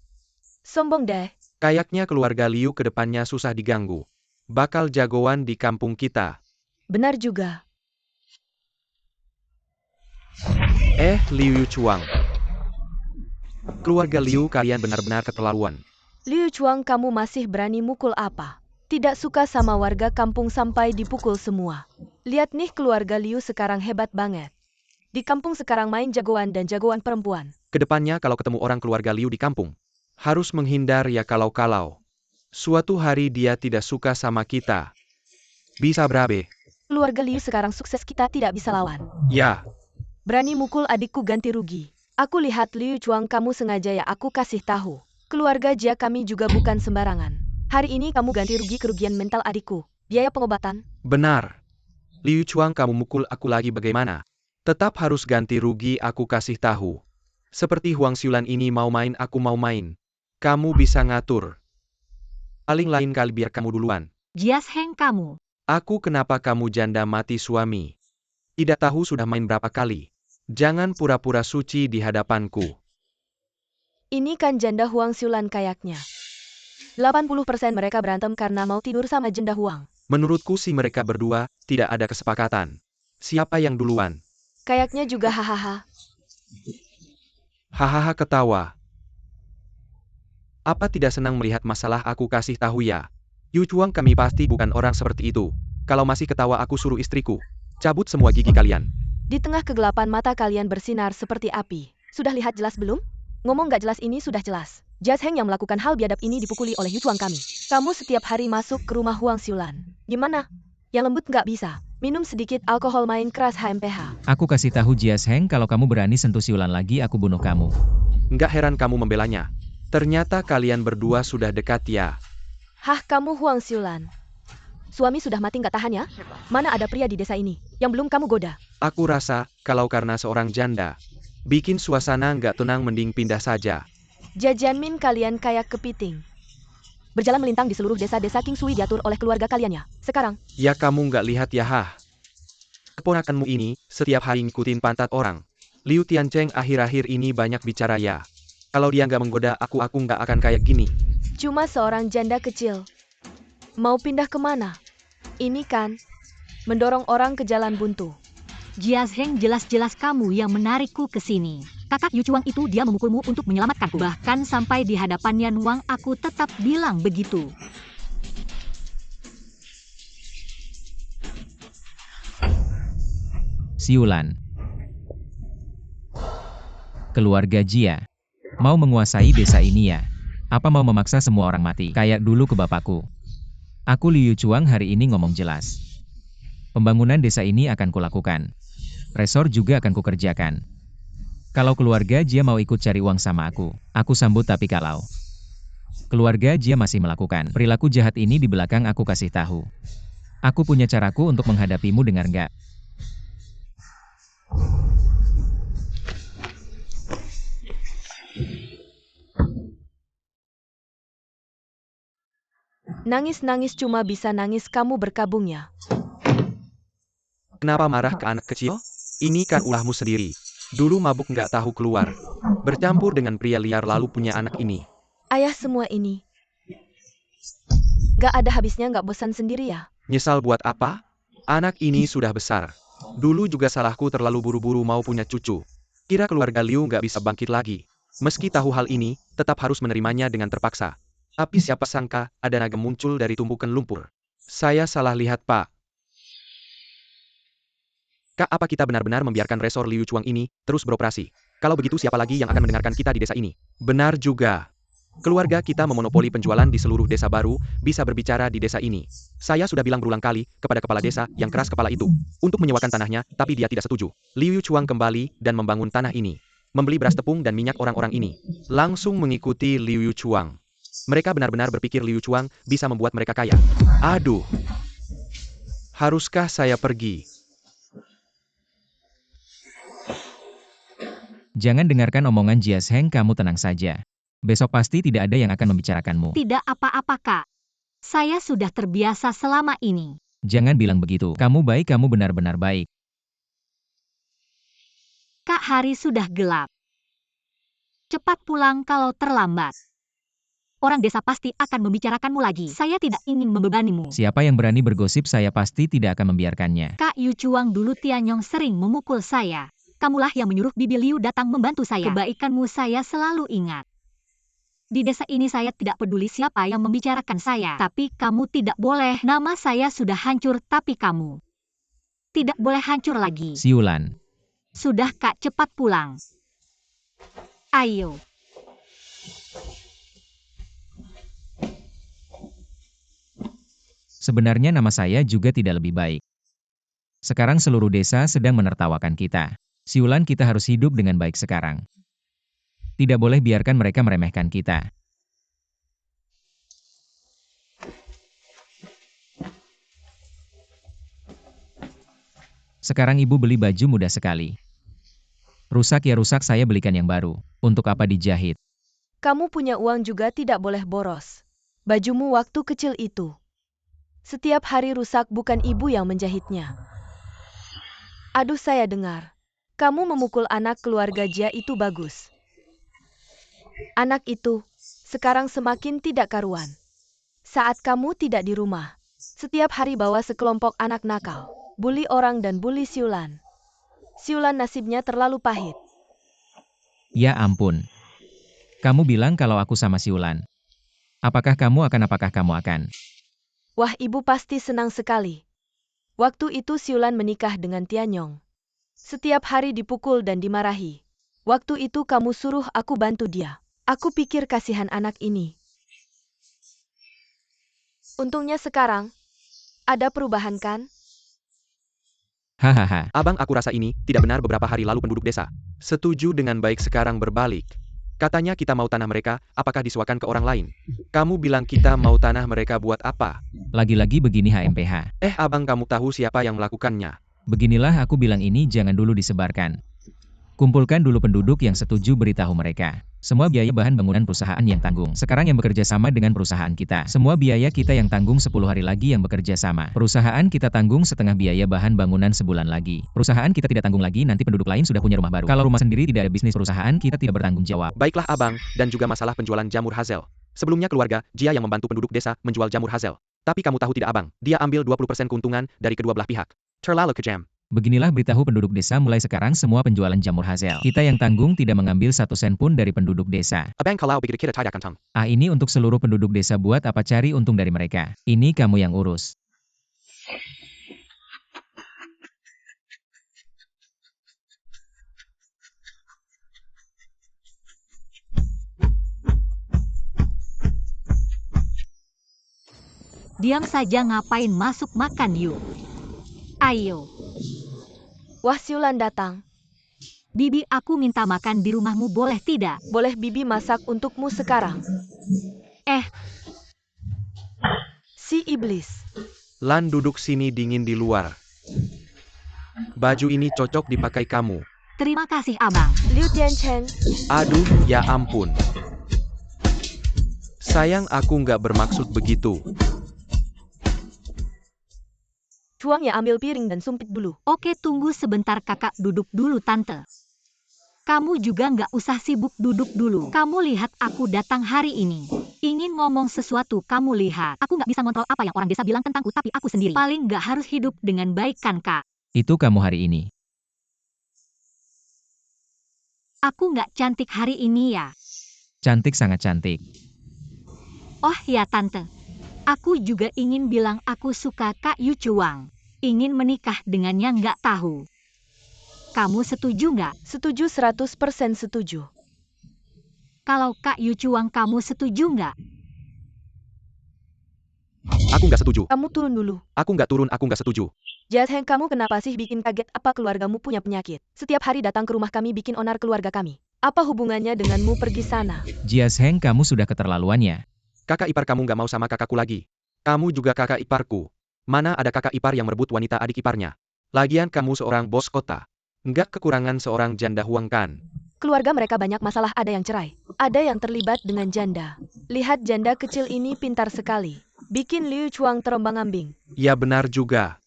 [SPEAKER 1] Sombong deh.
[SPEAKER 2] Kayaknya keluarga Liu ke depannya susah diganggu. Bakal jagoan di kampung kita.
[SPEAKER 1] Benar juga.
[SPEAKER 2] Liu Chuang. Keluarga Liu, kalian benar-benar keterlaluan.
[SPEAKER 1] Liu Chuang, kamu masih berani mukul apa? Tidak suka sama warga kampung sampai dipukul semua. Lihat nih, keluarga Liu sekarang hebat banget. Di kampung sekarang main jagoan dan jagoan perempuan.
[SPEAKER 2] Kedepannya kalau ketemu orang keluarga Liu di kampung, harus menghindar ya, kalau-kalau suatu hari dia tidak suka sama kita. Bisa berabe.
[SPEAKER 1] Keluarga Liu sekarang sukses, kita tidak bisa lawan.
[SPEAKER 2] Ya.
[SPEAKER 1] Berani mukul adikku, ganti rugi. Aku lihat Liu Chuang, kamu sengaja ya, aku kasih tahu. Keluarga Jia kami juga bukan sembarangan. Hari ini kamu ganti rugi kerugian mental adikku. Biaya pengobatan.
[SPEAKER 2] Benar. Liu Chuang, kamu mukul aku lagi bagaimana? Tetap harus ganti rugi, aku kasih tahu. Seperti Huang Siulan ini mau main, aku mau main. Kamu bisa ngatur. Paling lain kali biar kamu duluan.
[SPEAKER 4] Jias Heng, kamu.
[SPEAKER 2] Aku kenapa kamu janda mati suami? Tidak tahu sudah main berapa kali. Jangan pura-pura suci di hadapanku.
[SPEAKER 1] Ini kan janda Huang Siulan kayaknya. 80% mereka berantem karena mau tidur sama janda Huang.
[SPEAKER 2] Menurutku sih mereka berdua tidak ada kesepakatan. Siapa yang duluan?
[SPEAKER 1] Kayaknya juga hahaha.
[SPEAKER 2] Hahaha, ketawa. Apa tidak senang melihat masalah? Aku kasih tahu ya. Yu Chuang, kami pasti bukan orang seperti itu. Kalau masih ketawa, aku suruh istriku cabut semua gigi kalian.
[SPEAKER 1] Di tengah kegelapan mata kalian bersinar seperti api. Sudah lihat jelas belum? Ngomong gak jelas, ini sudah jelas. Jias Heng yang melakukan hal biadab ini dipukuli oleh Yu Chuang kami. Kamu setiap hari masuk ke rumah Huang Siulan. Gimana? Yang lembut nggak bisa. Minum sedikit alkohol, main keras HMPH.
[SPEAKER 3] Aku kasih tahu Jias Heng, kalau kamu berani sentuh Siulan lagi, aku bunuh kamu.
[SPEAKER 2] Nggak heran kamu membelanya. Ternyata kalian berdua sudah dekat ya.
[SPEAKER 1] Hah, kamu Huang Siulan? Suami sudah mati nggak tahan ya? Mana ada pria di desa ini yang belum kamu goda?
[SPEAKER 2] Aku rasa, kalau karena seorang janda, bikin suasana nggak tenang, mending pindah saja.
[SPEAKER 1] Jajanmin kalian kayak kepiting. Berjalan melintang di seluruh desa-desa King Sui diatur oleh keluarga kalian ya. Sekarang,
[SPEAKER 2] Ya kamu nggak lihat ya, keponakanmu ini, setiap hari ngikutin pantat orang. Liu Tiancheng akhir-akhir ini banyak bicara ya. Kalau dia nggak menggoda aku nggak akan kayak gini.
[SPEAKER 1] cuma seorang janda kecil. Mau pindah kemana? Ini kan mendorong orang ke jalan buntu.
[SPEAKER 4] Jias Heng, jelas-jelas kamu yang menarikku ke sini. Kakak Yu Chuang itu dia memukulmu untuk menyelamatkanku. Bahkan sampai di hadapan Yan Wang aku tetap bilang begitu.
[SPEAKER 3] Siulan. Keluarga Jia. Mau menguasai desa ini ya? Apa mau memaksa semua orang mati? Kayak dulu ke bapakku. Aku Liu Chuang hari ini ngomong jelas. Pembangunan desa ini akan kulakukan. Resor juga akan kukerjakan. Kalau keluarga Jia mau ikut cari uang sama aku sambut, tapi kalau keluarga Jia masih melakukan perilaku jahat ini di belakang, aku kasih tahu. Aku punya caraku untuk menghadapimu, dengar nggak?
[SPEAKER 1] Nangis-nangis cuma bisa nangis, kamu berkabung ya.
[SPEAKER 2] Kenapa marah ke anak kecil? Ini kan ulahmu sendiri. Dulu mabuk nggak tahu keluar. Bercampur dengan pria liar lalu punya anak ini.
[SPEAKER 1] Ayah, semua ini gak ada habisnya, gak bosan sendiri ya?
[SPEAKER 2] Nyesal buat apa? Anak ini sudah besar. Dulu juga salahku terlalu buru-buru mau punya cucu. Kira keluarga Liu nggak bisa bangkit lagi. Meski tahu hal ini, tetap harus menerimanya dengan terpaksa. Tapi siapa sangka, ada naga muncul dari tumpukan lumpur. Saya salah lihat, Pak. Kak, apa kita benar-benar membiarkan resor Liu Chuang ini terus beroperasi? Kalau begitu, siapa lagi yang akan mendengarkan kita di desa ini? Benar juga. Keluarga kita memonopoli penjualan di seluruh desa, baru bisa berbicara di desa ini. Saya sudah bilang berulang kali kepada kepala desa yang keras kepala itu untuk menyewakan tanahnya, tapi dia tidak setuju. Liu Chuang kembali dan membangun tanah ini. Membeli beras, tepung, dan minyak orang-orang ini. Langsung mengikuti Liu Chuang. Mereka benar-benar berpikir Liu Chuang bisa membuat mereka kaya. Aduh. Haruskah saya pergi?
[SPEAKER 3] Jangan dengarkan omongan Jia Sheng, kamu tenang saja. Besok pasti tidak ada yang akan membicarakanmu.
[SPEAKER 4] Tidak apa-apa, Kak. Saya sudah terbiasa selama ini.
[SPEAKER 3] Jangan bilang begitu. Kamu baik, kamu benar-benar baik.
[SPEAKER 4] Kak, hari sudah gelap. Cepat pulang kalau terlambat. Orang desa pasti akan membicarakanmu lagi. Saya tidak ingin membebanimu.
[SPEAKER 3] Siapa yang berani bergosip, saya pasti tidak akan membiarkannya.
[SPEAKER 4] Kak Yu Chuang, dulu Tianyong sering memukul saya. Kamulah yang menyuruh Bibi Liu datang membantu saya. Kebaikanmu saya selalu ingat. Di desa ini saya tidak peduli siapa yang membicarakan saya. Tapi kamu tidak boleh. Nama saya sudah hancur, tapi kamu tidak boleh hancur lagi.
[SPEAKER 3] Siulan.
[SPEAKER 4] Sudah, Kak, cepat pulang. Ayo.
[SPEAKER 3] Sebenarnya nama saya juga tidak lebih baik. Sekarang seluruh desa sedang menertawakan kita. Siulan, kita harus hidup dengan baik sekarang. Tidak boleh biarkan mereka meremehkan kita. Sekarang ibu beli baju mudah sekali. Rusak ya rusak, saya belikan yang baru. Untuk apa dijahit?
[SPEAKER 1] Kamu punya uang juga, tidak boleh boros. Bajumu waktu kecil itu setiap hari rusak, bukan ibu yang menjahitnya. Aduh, saya dengar kamu memukul anak keluarga Jia, itu bagus. Anak itu sekarang semakin tidak karuan. Saat kamu tidak di rumah, setiap hari bawa sekelompok anak nakal, bully orang dan bully Siulan. Siulan nasibnya terlalu pahit.
[SPEAKER 3] Ya ampun. Kamu bilang kalau aku sama Siulan. Apakah kamu akan?
[SPEAKER 1] Wah, ibu pasti senang sekali. Waktu itu Siulan menikah dengan Tianyong. Setiap hari dipukul dan dimarahi. Waktu itu kamu suruh aku bantu dia. Aku pikir kasihan anak ini. Untungnya sekarang ada perubahan, kan?
[SPEAKER 3] Hahaha.
[SPEAKER 2] Abang, aku rasa ini tidak benar. Beberapa hari lalu penduduk desa setuju dengan baik, sekarang berbalik. Katanya kita mau tanah mereka, apakah disuakan ke orang lain? Kamu bilang kita mau tanah mereka buat apa?
[SPEAKER 3] Lagi-lagi begini HMPH.
[SPEAKER 2] Abang, kamu tahu siapa yang melakukannya?
[SPEAKER 3] Beginilah aku bilang, ini jangan dulu disebarkan. Kumpulkan dulu penduduk yang setuju, beritahu mereka. Semua biaya bahan bangunan perusahaan yang tanggung. Sekarang yang bekerja sama dengan perusahaan kita. Semua biaya kita yang tanggung 10 hari lagi yang bekerja sama. Perusahaan kita tanggung setengah biaya bahan bangunan sebulan lagi. Perusahaan kita tidak tanggung lagi, nanti penduduk lain sudah punya rumah baru. Kalau rumah sendiri tidak ada bisnis perusahaan, kita tidak bertanggung jawab.
[SPEAKER 2] Baiklah abang, dan juga masalah penjualan jamur hazel. Sebelumnya keluarga Jia yang membantu penduduk desa menjual jamur hazel. Tapi kamu tahu tidak abang, dia ambil 20% keuntungan dari kedua belah pihak. Terlalu kejam.
[SPEAKER 3] Beginilah beritahu penduduk desa, mulai sekarang semua penjualan jamur hazel kita yang tanggung, tidak mengambil 1 sen pun dari penduduk desa.
[SPEAKER 2] Abang, kalau begitu kita tidak akan.
[SPEAKER 3] Ini untuk seluruh penduduk desa, buat apa cari untung dari mereka? Ini kamu yang urus.
[SPEAKER 4] Diam saja, ngapain masuk makan yuk. Ayo.
[SPEAKER 1] Wah, Siulan datang.
[SPEAKER 4] Bibi, aku minta makan di rumahmu, boleh tidak?
[SPEAKER 1] Boleh bibi masak untukmu sekarang.
[SPEAKER 4] Eh.
[SPEAKER 1] Si iblis.
[SPEAKER 2] Lan duduk sini dingin di luar. Baju ini cocok dipakai kamu.
[SPEAKER 4] Terima kasih, Abang.
[SPEAKER 1] Liu Tiancheng.
[SPEAKER 2] Aduh, ya ampun. Sayang, aku nggak bermaksud begitu.
[SPEAKER 1] Chuang ya, ambil piring dan sumpit dulu.
[SPEAKER 4] Oke, tunggu sebentar kakak, duduk dulu tante. Kamu juga nggak usah sibuk, duduk dulu. Kamu lihat aku datang hari ini. Ingin ngomong sesuatu, kamu lihat. Aku nggak bisa ngontrol apa yang orang desa bilang tentangku, tapi aku sendiri paling nggak harus hidup dengan baik kan, Kak?
[SPEAKER 3] Itu kamu hari ini.
[SPEAKER 4] Aku nggak cantik hari ini ya?
[SPEAKER 3] Cantik, sangat cantik.
[SPEAKER 4] Oh ya tante. Aku juga ingin bilang aku suka Kak Yu Chuang. Ingin menikah dengannya, nggak tahu. Kamu setuju nggak?
[SPEAKER 1] Setuju, 100% setuju.
[SPEAKER 4] Kalau Kak Yu Chuang, kamu setuju nggak?
[SPEAKER 2] Aku nggak setuju.
[SPEAKER 1] Kamu turun dulu.
[SPEAKER 2] Aku nggak turun, aku nggak setuju.
[SPEAKER 1] Jiasheng, kamu kenapa sih bikin kaget? Apa keluargamu punya penyakit? Setiap hari datang ke rumah kami bikin onar keluarga kami. Apa hubungannya denganmu pergi sana?
[SPEAKER 3] Jiasheng, kamu sudah keterlaluannya.
[SPEAKER 2] Kakak ipar kamu nggak mau sama kakakku lagi. Kamu juga kakak iparku. Mana ada kakak ipar yang merebut wanita adik iparnya? Lagian kamu seorang bos kota. Nggak kekurangan seorang janda huang kan?
[SPEAKER 1] Keluarga mereka banyak masalah, ada yang cerai. Ada yang terlibat dengan janda. Lihat janda kecil ini pintar sekali. Bikin Liu Chuang terombang-ambing.
[SPEAKER 2] Ya benar juga.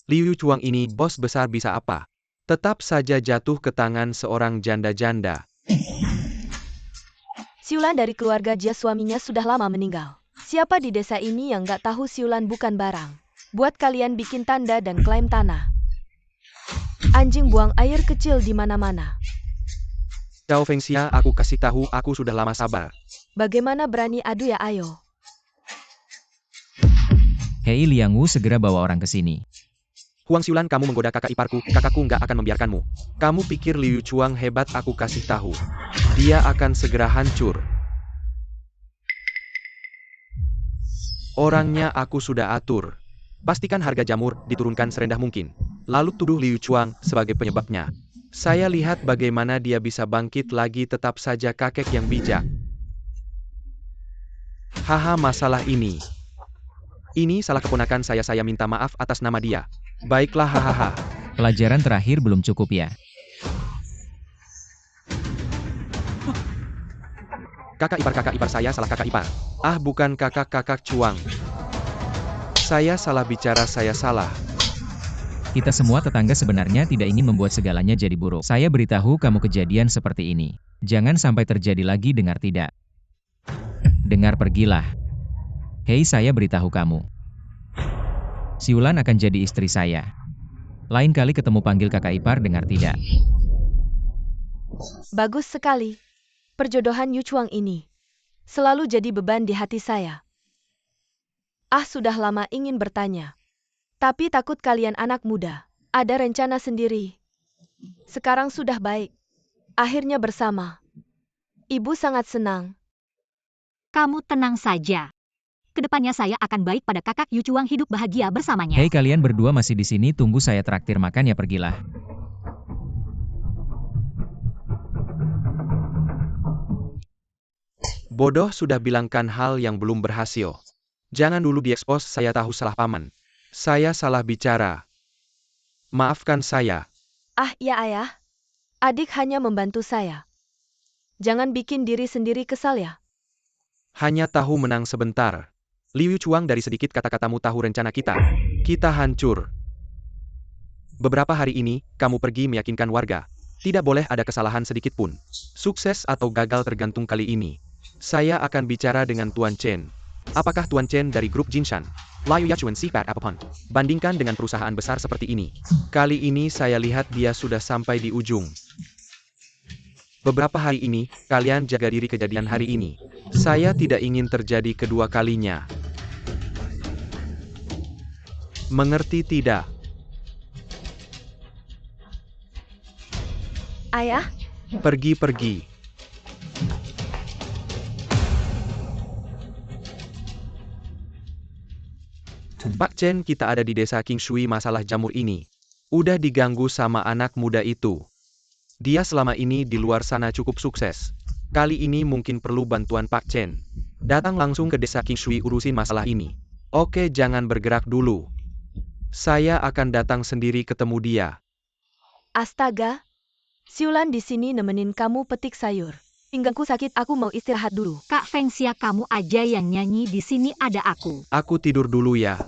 [SPEAKER 2] Liu Chuang ini bos besar bisa apa? Tetap saja jatuh ke tangan seorang janda-janda.
[SPEAKER 1] Siulan dari keluarga Jia, suaminya sudah lama meninggal. Siapa di desa ini yang nggak tahu Siulan bukan barang? Buat kalian bikin tanda dan klaim tanah. Anjing buang air kecil di mana-mana.
[SPEAKER 2] Cao Fengxia, aku kasih tahu, aku sudah lama sabar.
[SPEAKER 1] Bagaimana berani adu ya, ayo.
[SPEAKER 3] Hei Liang Wu, segera bawa orang ke sini.
[SPEAKER 2] Huang Siulan, kamu menggoda kakak iparku, kakakku nggak akan membiarkanmu. Kamu pikir Liu Chuang hebat, aku kasih tahu. Dia akan segera hancur. Orangnya aku sudah atur. Pastikan harga jamur diturunkan serendah mungkin. Lalu tuduh Liu Chuang sebagai penyebabnya. Saya lihat bagaimana dia bisa bangkit lagi, tetap saja kakek yang bijak. Haha, masalah ini. Ini salah keponakan saya minta maaf atas nama dia. Baiklah, hahaha.
[SPEAKER 3] Pelajaran terakhir belum cukup ya.
[SPEAKER 2] Kakak ipar saya salah, kakak ipar. Ah, bukan kakak Chuang. Saya salah bicara, saya salah.
[SPEAKER 3] Kita semua tetangga sebenarnya tidak ingin membuat segalanya jadi buruk. Saya beritahu kamu kejadian seperti ini. Jangan sampai terjadi lagi, dengar tidak? Dengar, pergilah. Hei, saya beritahu kamu. Siulan akan jadi istri saya. Lain kali ketemu panggil kakak ipar, dengar tidak?
[SPEAKER 1] Bagus sekali. Perjodohan Yu Chuang ini selalu jadi beban di hati saya. Ah, sudah lama ingin bertanya. Tapi takut kalian anak muda. Ada rencana sendiri. Sekarang sudah baik. Akhirnya bersama. Ibu sangat senang.
[SPEAKER 4] Kamu tenang saja. Kedepannya saya akan baik pada kakak Yu Chuang, hidup bahagia bersamanya.
[SPEAKER 3] Hei, kalian berdua masih di sini, tunggu saya traktir makan ya, pergilah.
[SPEAKER 2] Bodoh, sudah bilangkan hal yang belum berhasil. Jangan dulu diekspos, saya tahu salah paman. Saya salah bicara. Maafkan saya.
[SPEAKER 1] Ah, ya ayah. Adik hanya membantu saya. Jangan bikin diri sendiri kesal ya.
[SPEAKER 2] Hanya tahu menang sebentar. Liu Chuang, dari sedikit kata-katamu tahu rencana kita. Kita hancur. Beberapa hari ini, kamu pergi meyakinkan warga. Tidak boleh ada kesalahan sedikit pun. Sukses atau gagal tergantung kali ini. Saya akan bicara dengan Tuan Chen. Apakah Tuan Chen dari grup Jinshan? Liu Yachuan Sifat Apapun. Bandingkan dengan perusahaan besar seperti ini. Kali ini saya lihat dia sudah sampai di ujung. Beberapa hari ini, kalian jaga diri kejadian hari ini. Saya tidak ingin terjadi kedua kalinya. Mengerti tidak?
[SPEAKER 1] Ayah,
[SPEAKER 2] Pergi-pergi. Pak Chen, kita ada di desa King Shui, masalah jamur ini. Udah diganggu sama anak muda itu. Dia selama ini di luar sana cukup sukses. Kali ini mungkin perlu bantuan Pak Chen. Datang langsung ke desa King Shui urusin masalah ini. Oke, jangan bergerak dulu. Saya akan datang sendiri ketemu dia.
[SPEAKER 1] Astaga. Siulan di sini nemenin kamu petik sayur. Pinggangku sakit, aku mau istirahat dulu.
[SPEAKER 4] Kak Fengxia, kamu aja yang nyanyi, di sini ada aku.
[SPEAKER 2] Aku tidur dulu ya.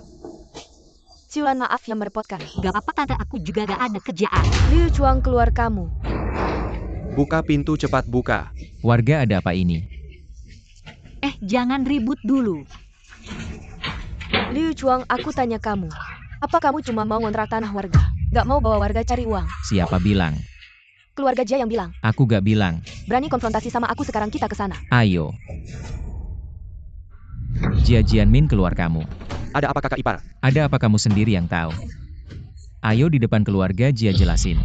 [SPEAKER 1] Siulan, maaf yang merepotkan.
[SPEAKER 4] Gak apa-apa tante, aku juga gak ada kerjaan.
[SPEAKER 1] Liu Chuang, keluar kamu.
[SPEAKER 2] Buka pintu, cepat buka.
[SPEAKER 3] Warga, ada apa ini?
[SPEAKER 4] Jangan ribut dulu.
[SPEAKER 1] Liu Chuang, aku tanya kamu. Apa kamu cuma mau ngontrak tanah warga? Gak mau bawa warga cari uang?
[SPEAKER 3] Siapa bilang?
[SPEAKER 1] Keluarga Jia yang bilang.
[SPEAKER 3] Aku gak bilang.
[SPEAKER 1] Berani konfrontasi sama aku, sekarang kita ke sana.
[SPEAKER 3] Ayo. Jia Jianmin, keluar kamu.
[SPEAKER 2] Ada apa kakak ipar?
[SPEAKER 3] Ada apa kamu sendiri yang tahu? Ayo di depan keluarga Jia jelasin.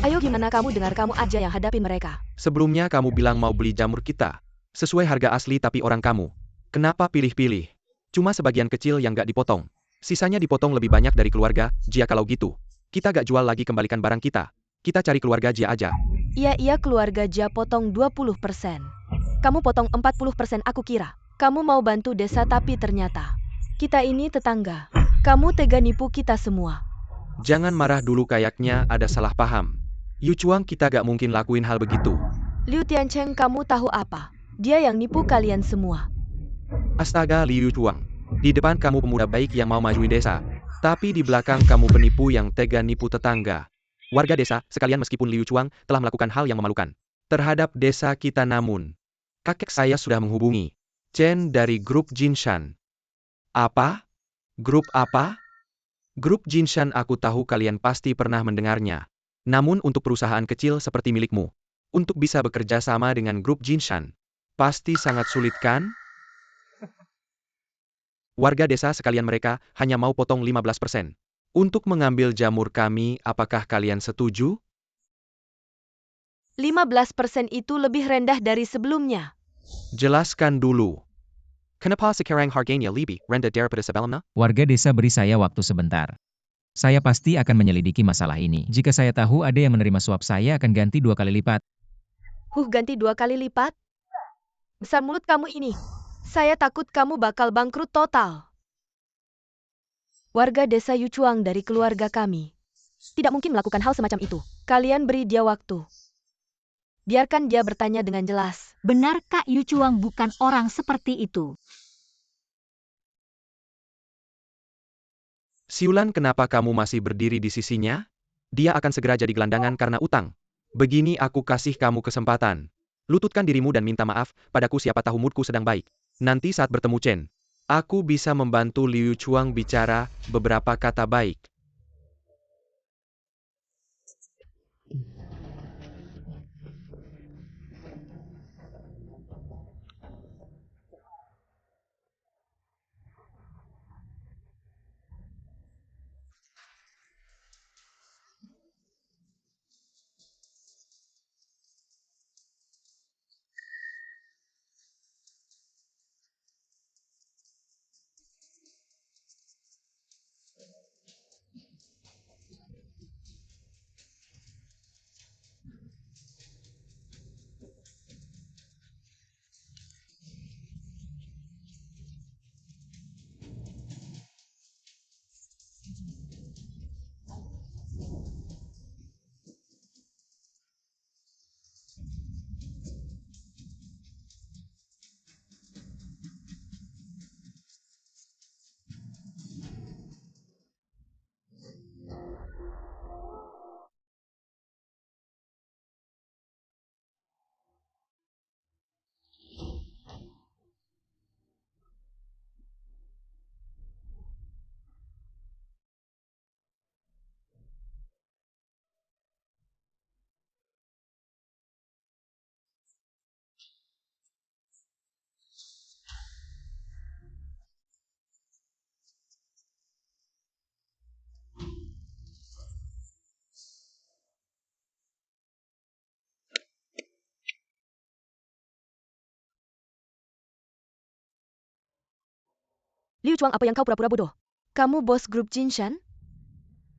[SPEAKER 1] Ayo, gimana kamu dengar, kamu aja yang hadapin mereka.
[SPEAKER 2] Sebelumnya kamu bilang mau beli jamur kita. Sesuai harga asli, tapi orang kamu. Kenapa pilih-pilih? Cuma sebagian kecil yang gak dipotong. Sisanya dipotong lebih banyak dari keluarga Jia. Kalau gitu, kita gak jual lagi, kembalikan barang kita. Kita cari keluarga Jia aja.
[SPEAKER 1] Iya, keluarga Jia potong 20%. Kamu potong 40%, aku kira. Kamu mau bantu desa, tapi ternyata kita ini tetangga. Kamu tega nipu kita semua.
[SPEAKER 2] Jangan marah dulu, kayaknya ada salah paham. Yu Chuang, kita gak mungkin lakuin hal begitu.
[SPEAKER 1] Liu Tiancheng, kamu tahu apa? Dia yang nipu kalian semua.
[SPEAKER 2] Astaga, Liu Chuang. Di depan kamu pemuda baik yang mau majuin desa. Tapi di belakang kamu penipu yang tega nipu tetangga. Warga desa, sekalian, meskipun Liu Chuang telah melakukan hal yang memalukan terhadap desa kita, namun kakek saya sudah menghubungi Chen dari grup Jinshan. Apa? Grup apa? Grup Jinshan, aku tahu kalian pasti pernah mendengarnya. Namun untuk perusahaan kecil seperti milikmu, untuk bisa bekerja sama dengan grup Jinshan, pasti sangat sulit kan? Warga desa sekalian, mereka hanya mau potong 15%. Untuk mengambil jamur kami, apakah kalian setuju?
[SPEAKER 1] 15% itu lebih rendah dari sebelumnya.
[SPEAKER 2] Jelaskan dulu. Kenapa sekarang harganya lebih rendah daripada sebelumnya?
[SPEAKER 3] Warga desa, beri saya waktu sebentar. Saya pasti akan menyelidiki masalah ini. Jika saya tahu ada yang menerima suap, saya akan ganti 2 kali lipat.
[SPEAKER 1] Ganti 2 kali lipat? Besar mulut kamu ini. Saya takut kamu bakal bangkrut total. Warga desa Yu Chuang dari keluarga kami tidak mungkin melakukan hal semacam itu. Kalian beri dia waktu. Biarkan dia bertanya dengan jelas.
[SPEAKER 4] Benar, Kak Yu Chuang bukan orang seperti itu.
[SPEAKER 2] Siulan, kenapa kamu masih berdiri di sisinya? Dia akan segera jadi gelandangan karena utang. Begini, aku kasih kamu kesempatan. Lututkan dirimu dan minta maaf padaku, siapa tahu moodku sedang baik. Nanti saat bertemu Chen, aku bisa membantu Liu Chuang bicara beberapa kata baik.
[SPEAKER 1] Liu Chuang, apa yang kau pura-pura bodoh? Kamu bos grup Jinshan?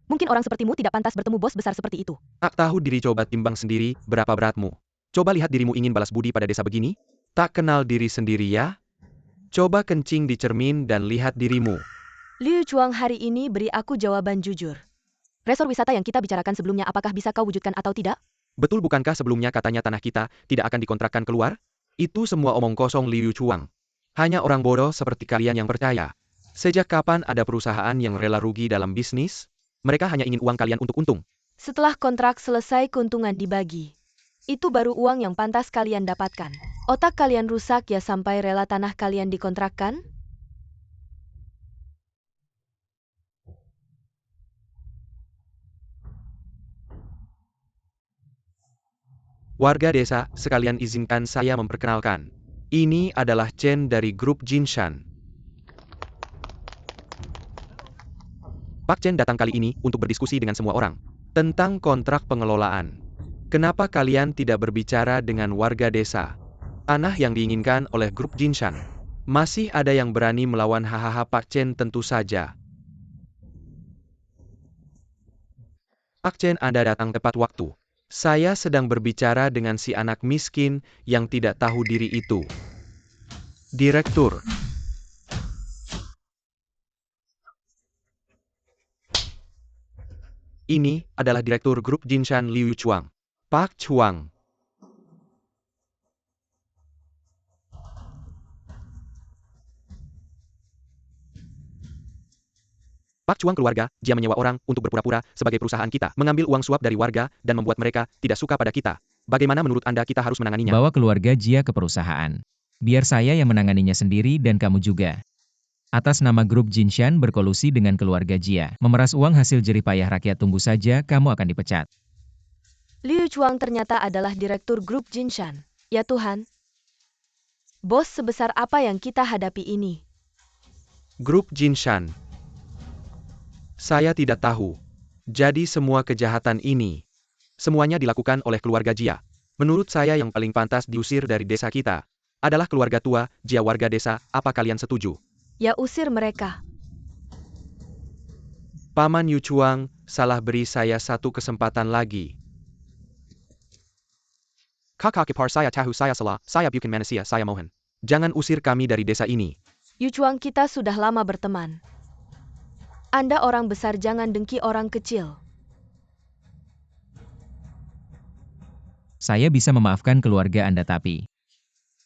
[SPEAKER 1] Mungkin orang sepertimu tidak pantas bertemu bos besar seperti itu.
[SPEAKER 2] Tak tahu diri, coba timbang sendiri berapa beratmu. Coba lihat dirimu, ingin balas budi pada desa begini? Tak kenal diri sendiri ya? Coba kencing di cermin dan lihat dirimu.
[SPEAKER 1] Liu Chuang, hari ini beri aku jawaban jujur. Resor wisata yang kita bicarakan sebelumnya, apakah bisa kau wujudkan atau tidak?
[SPEAKER 2] Betul bukankah sebelumnya katanya tanah kita tidak akan dikontrakkan keluar? Itu semua omong kosong, Liu Chuang. Hanya orang bodoh seperti kalian yang percaya. Sejak kapan ada perusahaan yang rela rugi dalam bisnis? Mereka hanya ingin uang kalian untuk untung.
[SPEAKER 1] Setelah kontrak selesai, keuntungan dibagi. Itu baru uang yang pantas kalian dapatkan. Otak kalian rusak ya sampai rela tanah kalian dikontrakkan?
[SPEAKER 2] Warga desa, sekalian izinkan saya memperkenalkan. Ini adalah Chen dari grup Jinshan. Pak Chen datang kali ini untuk berdiskusi dengan semua orang tentang kontrak pengelolaan. Kenapa kalian tidak berbicara dengan warga desa? Tanah yang diinginkan oleh grup Jinshan. Masih ada yang berani melawan? Hahaha, Pak Chen, tentu saja. Pak Chen, Anda datang tepat waktu. Saya sedang berbicara dengan si anak miskin yang tidak tahu diri itu. Direktur. Ini adalah Direktur Grup Jinshan, Liu Chuang. Pak Chuang. Pak Chuang keluarga, dia menyewa orang untuk berpura-pura sebagai perusahaan kita, mengambil uang suap dari warga, dan membuat mereka tidak suka pada kita. Bagaimana menurut Anda kita harus menanganinya?
[SPEAKER 3] Bawa keluarga Jia ke perusahaan. Biar saya yang menanganinya sendiri dan kamu juga. Atas nama grup Jinshan berkolusi dengan keluarga Jia, memeras uang hasil jerih payah rakyat, tunggu saja kamu akan dipecat.
[SPEAKER 1] Liu Chuang ternyata adalah direktur grup Jinshan. Ya Tuhan. Bos sebesar apa yang kita hadapi ini?
[SPEAKER 2] Grup Jinshan. Saya tidak tahu. Jadi semua kejahatan ini, semuanya dilakukan oleh keluarga Jia. Menurut saya yang paling pantas diusir dari desa kita adalah keluarga tua, Jia, warga desa. Apa kalian setuju?
[SPEAKER 1] Ya, usir mereka.
[SPEAKER 2] Paman Yu Chuang, salah, beri saya satu kesempatan lagi. Kakak ipar saya tahu saya salah, saya bukan manusia, saya mohon. Jangan usir kami dari desa ini.
[SPEAKER 1] Yu Chuang, kita sudah lama berteman. Anda orang besar, jangan dengki orang kecil.
[SPEAKER 3] Saya bisa memaafkan keluarga Anda, tapi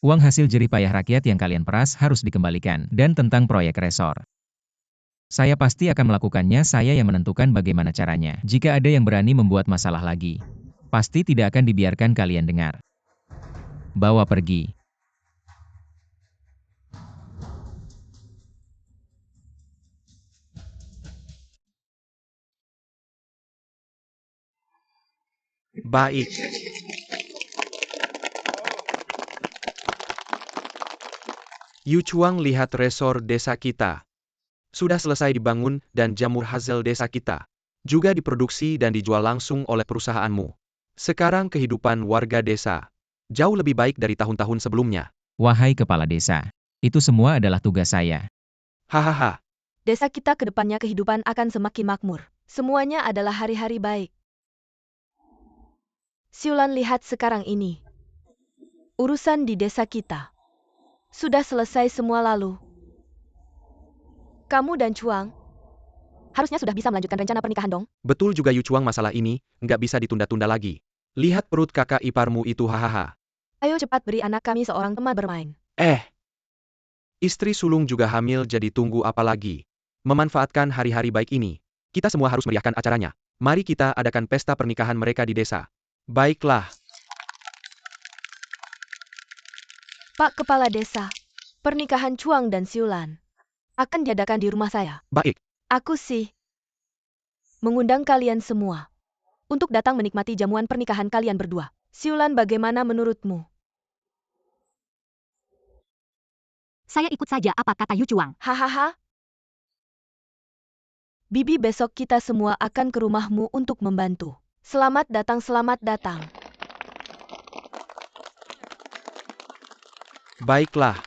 [SPEAKER 3] uang hasil jerih payah rakyat yang kalian peras harus dikembalikan. Dan tentang proyek resor, saya pasti akan melakukannya. Saya yang menentukan bagaimana caranya. Jika ada yang berani membuat masalah lagi, pasti tidak akan dibiarkan kalian dengar. Bawa pergi.
[SPEAKER 2] Baik. Yu Chuang, lihat resor desa kita. Sudah selesai dibangun dan jamur hasil desa kita juga diproduksi dan dijual langsung oleh perusahaanmu. Sekarang kehidupan warga desa jauh lebih baik dari tahun-tahun sebelumnya.
[SPEAKER 3] Wahai kepala desa, itu semua adalah tugas saya.
[SPEAKER 2] Hahaha.
[SPEAKER 1] Desa kita ke depannya kehidupan akan semakin makmur. Semuanya adalah hari-hari baik. Siulan, lihat sekarang ini. Urusan di desa kita sudah selesai semua lalu. Kamu dan Chuang harusnya sudah bisa melanjutkan rencana pernikahan dong?
[SPEAKER 2] Betul juga Yu Chuang, masalah ini nggak bisa ditunda-tunda lagi. Lihat perut kakak iparmu itu, hahaha.
[SPEAKER 1] Ayo cepat beri anak kami seorang teman bermain.
[SPEAKER 2] Istri sulung juga hamil, jadi tunggu apa lagi? Memanfaatkan hari-hari baik ini, kita semua harus meriahkan acaranya. Mari kita adakan pesta pernikahan mereka di desa. Baiklah.
[SPEAKER 1] Pak Kepala Desa, pernikahan Chuang dan Siulan akan diadakan di rumah saya.
[SPEAKER 2] Baik.
[SPEAKER 1] Aku sih mengundang kalian semua untuk datang menikmati jamuan pernikahan kalian berdua. Siulan, bagaimana menurutmu?
[SPEAKER 4] Saya ikut saja apa kata Yu Chuang.
[SPEAKER 1] Hahaha. Bibi, besok kita semua akan ke rumahmu untuk membantu. Selamat datang, selamat datang.
[SPEAKER 2] Baiklah.